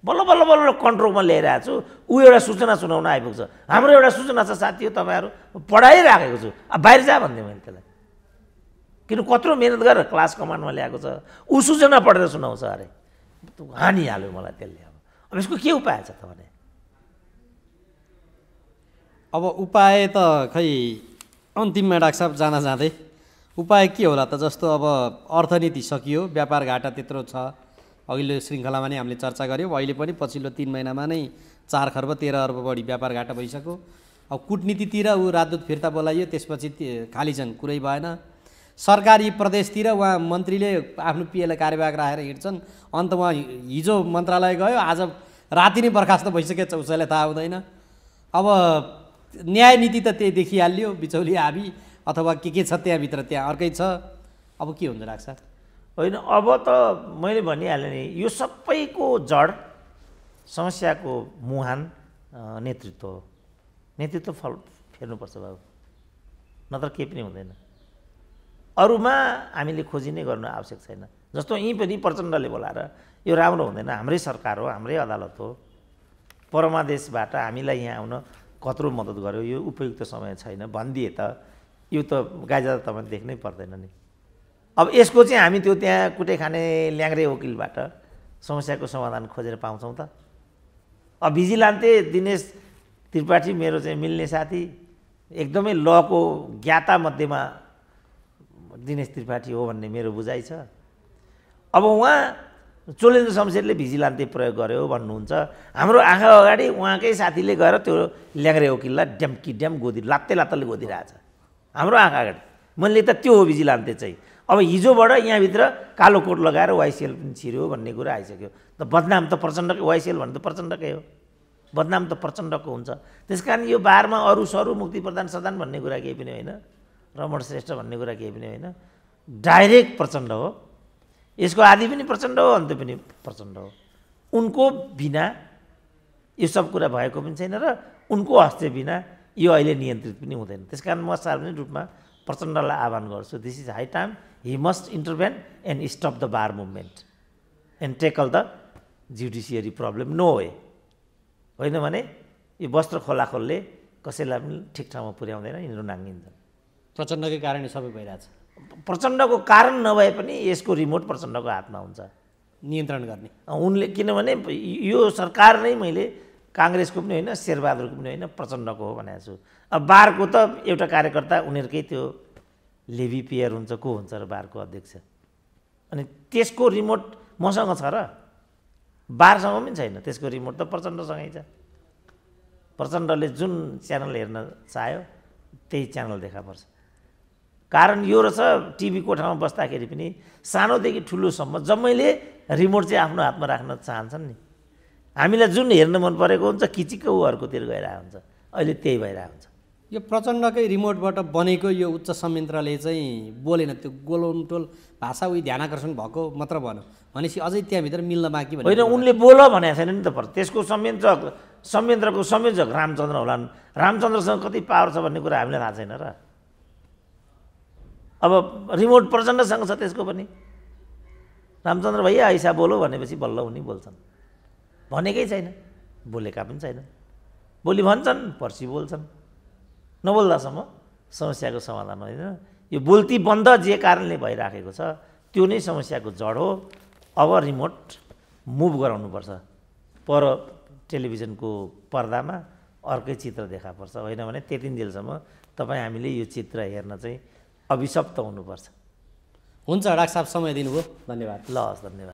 S1: बल्ल बल्ल बल्ल कन्ट्रोलमा ल्याइरहेको छु। ऊ एउटा सूचना सुनाउन आइपुग्छ, हाम्रो एउटा सूचना छ साथी हो तपाईँहरू पढाइराखेको छु, अब बाहिर जा भन्दै मैले त्यसलाई। किन कत्रो मेहनत गरेर क्लास कमान्डमा ल्याएको छ, ऊ सूचना पढेर सुनाउँछ अरे। हानिहाल्यो मलाई त्यसले। अब यसको के उपाय छ त भने?
S2: अब उपाय त खै अन्तिममा डाक्टर साहब जाँदा जाँदै उपाय के होला त? जस्तो अब अर्थनीति सकियो, व्यापार घाटा त्यत्रो छ, अघिल्लो श्रृङ्खलामा नै हामीले चर्चा गऱ्यौँ। अहिले पनि पछिल्लो 3 महिनामा नै 4 खर्ब 13 अर्ब बढी व्यापार घाटा भइसक्यो। अब कूटनीतितिर ऊ राजदूत फिर्ता बोलाइयो, त्यसपछि खाली छन्, कुरै भएन। सरकारी प्रदेशतिर उहाँ मन्त्रीले आफ्नो पिएलाई कार्यवाहक राखेर हिँड्छन्। अन्त उहाँ हिजो मन्त्रालय गयो, आज राति नै बर्खास्त भइसकेको छ, उसैलाई थाहा हुँदैन। अब न्याय नीति त त्यही देखिहाल्यो, बिचौली हाबी अथवा के छ त्यहाँभित्र, त्यहाँ अर्कै छ। अब के हुन्छ डाक्टर साहब?
S1: होइन, अब त मैले भनिहालेँ नि, यो सबैको जड समस्याको मुहान नेतृत्व हो। नेतृत्व फेर्नुपर्छ बाबु, नत्र केही पनि हुँदैन। अरूमा हामीले खोजी नै गर्नु आवश्यक छैन। जस्तो यहीँ पनि प्रचण्डले बोलाएर यो राम्रो हुँदैन, हाम्रै सरकार हो, हाम्रै अदालत हो, परमादेशबाट हामीलाई यहाँ आउन कत्रो मद्दत गर्यो, यो उपयुक्त समय छैन भनिदिए त यो त गाइजा तपाईँ देख्नै पर्दैन नि। अब यसको चाहिँ हामी त्यो त्यहाँ कुटे खाने ल्याङ्ग्रे वकिलबाट समस्याको समाधान खोजेर पाउँछौँ त? अब भिजिलान्ते दिनेश त्रिपाठी मेरो चाहिँ मिल्ने साथी, एकदमै लको ज्ञाता मध्येमा दिनेश त्रिपाठी हो भन्ने मेरो बुझाइ छ। अब उहाँ चोलेन्द्र शमशेरले भिजिलान्ते प्रयोग गर्यो भन्नुहुन्छ, हाम्रो आँखा अगाडि उहाँकै साथीले गएर त्यो ल्याङ्ग्रे वकिललाई ड्याम्की ड्याम लात्ते लात्तले गोदिरहेछ हाम्रो आँखा अगाडि। मैले त त्यो हो भिजिलान्ते चाहिँ। अब हिजोबाट यहाँभित्र कालो कोट लगाएर वाइसिएल पनि छिर्यो भन्ने कुरा आइसक्यो। त बदनाम त प्रचण्डकै, वाइसिएल भन्ने त प्रचण्डकै हो, बदनाम त प्रचण्डको हुन्छ। त्यस कारण यो बारमा अरू सरू मुक्ति प्रदान सदान भन्ने कुरा केही पनि होइन, रमण श्रेष्ठ भन्ने कुरा केही पनि होइन, डाइरेक्ट प्रचण्ड हो। यसको आदि पनि प्रचण्ड हो, अन्त्य पनि प्रचण्ड हो। उनको बिना यो सब कुरा भएको पनि छैन र उनको हस्ते बिना यो अहिले नियन्त्रित पनि हुँदैन। त्यस कारण म सार्वजनिक रूपमा प्रचण्डलाई आह्वान गर्छु, this is high time he must intervene and stop the bar movement and tackle the judiciary problem. No way. होइन भने यो वस्त्र खोलाखोलले कसैलाई पनि ठिक ठाउँमा पुर्याउँदैन, यिनीहरू नाङ्गिन्छन्।
S2: प्रचण्डकै कारणले सबै भइरहेछ।
S1: प्रचण्डको कारण नभए पनि यसको रिमोट प्रचण्डको हातमा हुन्छ
S2: नियन्त्रण गर्ने।
S1: उनले, किनभने यो सरकार नै मैले काङ्ग्रेसको पनि होइन, शेरबहादुरको पनि होइन, प्रचण्डको हो भनेको छु। अब बारको त एउटा कार्यकर्ता उनीहरूकै त्यो लेभी पेयर हुन्छ, को हुन्छ र बारको अध्यक्ष, अनि त्यसको रिमोट मसँग छ र बारसँग पनि छैन। त्यसको रिमोट त प्रचण्डसँगै छ। प्रचण्डले जुन च्यानल हेर्न चाह्यो त्यही च्यानल देखा पर्छ। कारण यो रहेछ, टिभी कोठामा बस्दाखेरि पनि सानोदेखि ठुलोसम्म जम्मैले रिमोट चाहिँ आफ्नो हातमा राख्न चाहन्छन् नि। हामीलाई जुन हेर्न मन परेको हुन्छ किचिक्क उहरूकोतिर गइरहेको हुन्छ। अहिले त्यही भइरहेको हुन्छ।
S2: यो प्रचण्डकै रिमोटबाट बनेको यो उच्च संयन्त्रले चाहिँ बोलेन, त्यो गोलोमटोल भाषा उही ध्यानाकर्षण भएको मात्र भन्यो भनेपछि अझै त्यहाँभित्र मिल्न बाँकी भने
S1: होइन, उनले बोल भनेको छैन नि त। त्यसको संयन्त्रको संयोजक रामचन्द्र होलान्। रामचन्द्रसँग कति पावर छ भन्ने कुरा हामीलाई थाहा छैन र। अब रिमोट प्रचण्डसँग छ त्यसको पनि। रामचन्द्र भैया ऐसा बोलो भनेपछि बल्ल उनी बोल्छन्, भनेकै छैन, बोलेका पनि छैन। भोलि भन्छन्, पर्सि बोल्छन्, नबोल्दासम्म समस्याको समाधान होइन। यो बोल्ती बन्द जे कारणले भइराखेको छ त्यो नै समस्याको जड हो। अब रिमोट मुभ गराउनुपर्छ, पर टेलिभिजनको पर्दामा अर्कै चित्र देखा पर्छ। होइन भने त्यति जेलसम्म तपाईँ हामीले यो चित्र हेर्न चाहिँ अभिशप्त हुनुपर्छ।
S2: हुन्छ डाक्टर साहब, समय दिनुभयो, धन्यवाद।
S1: ल हस्, धन्यवाद।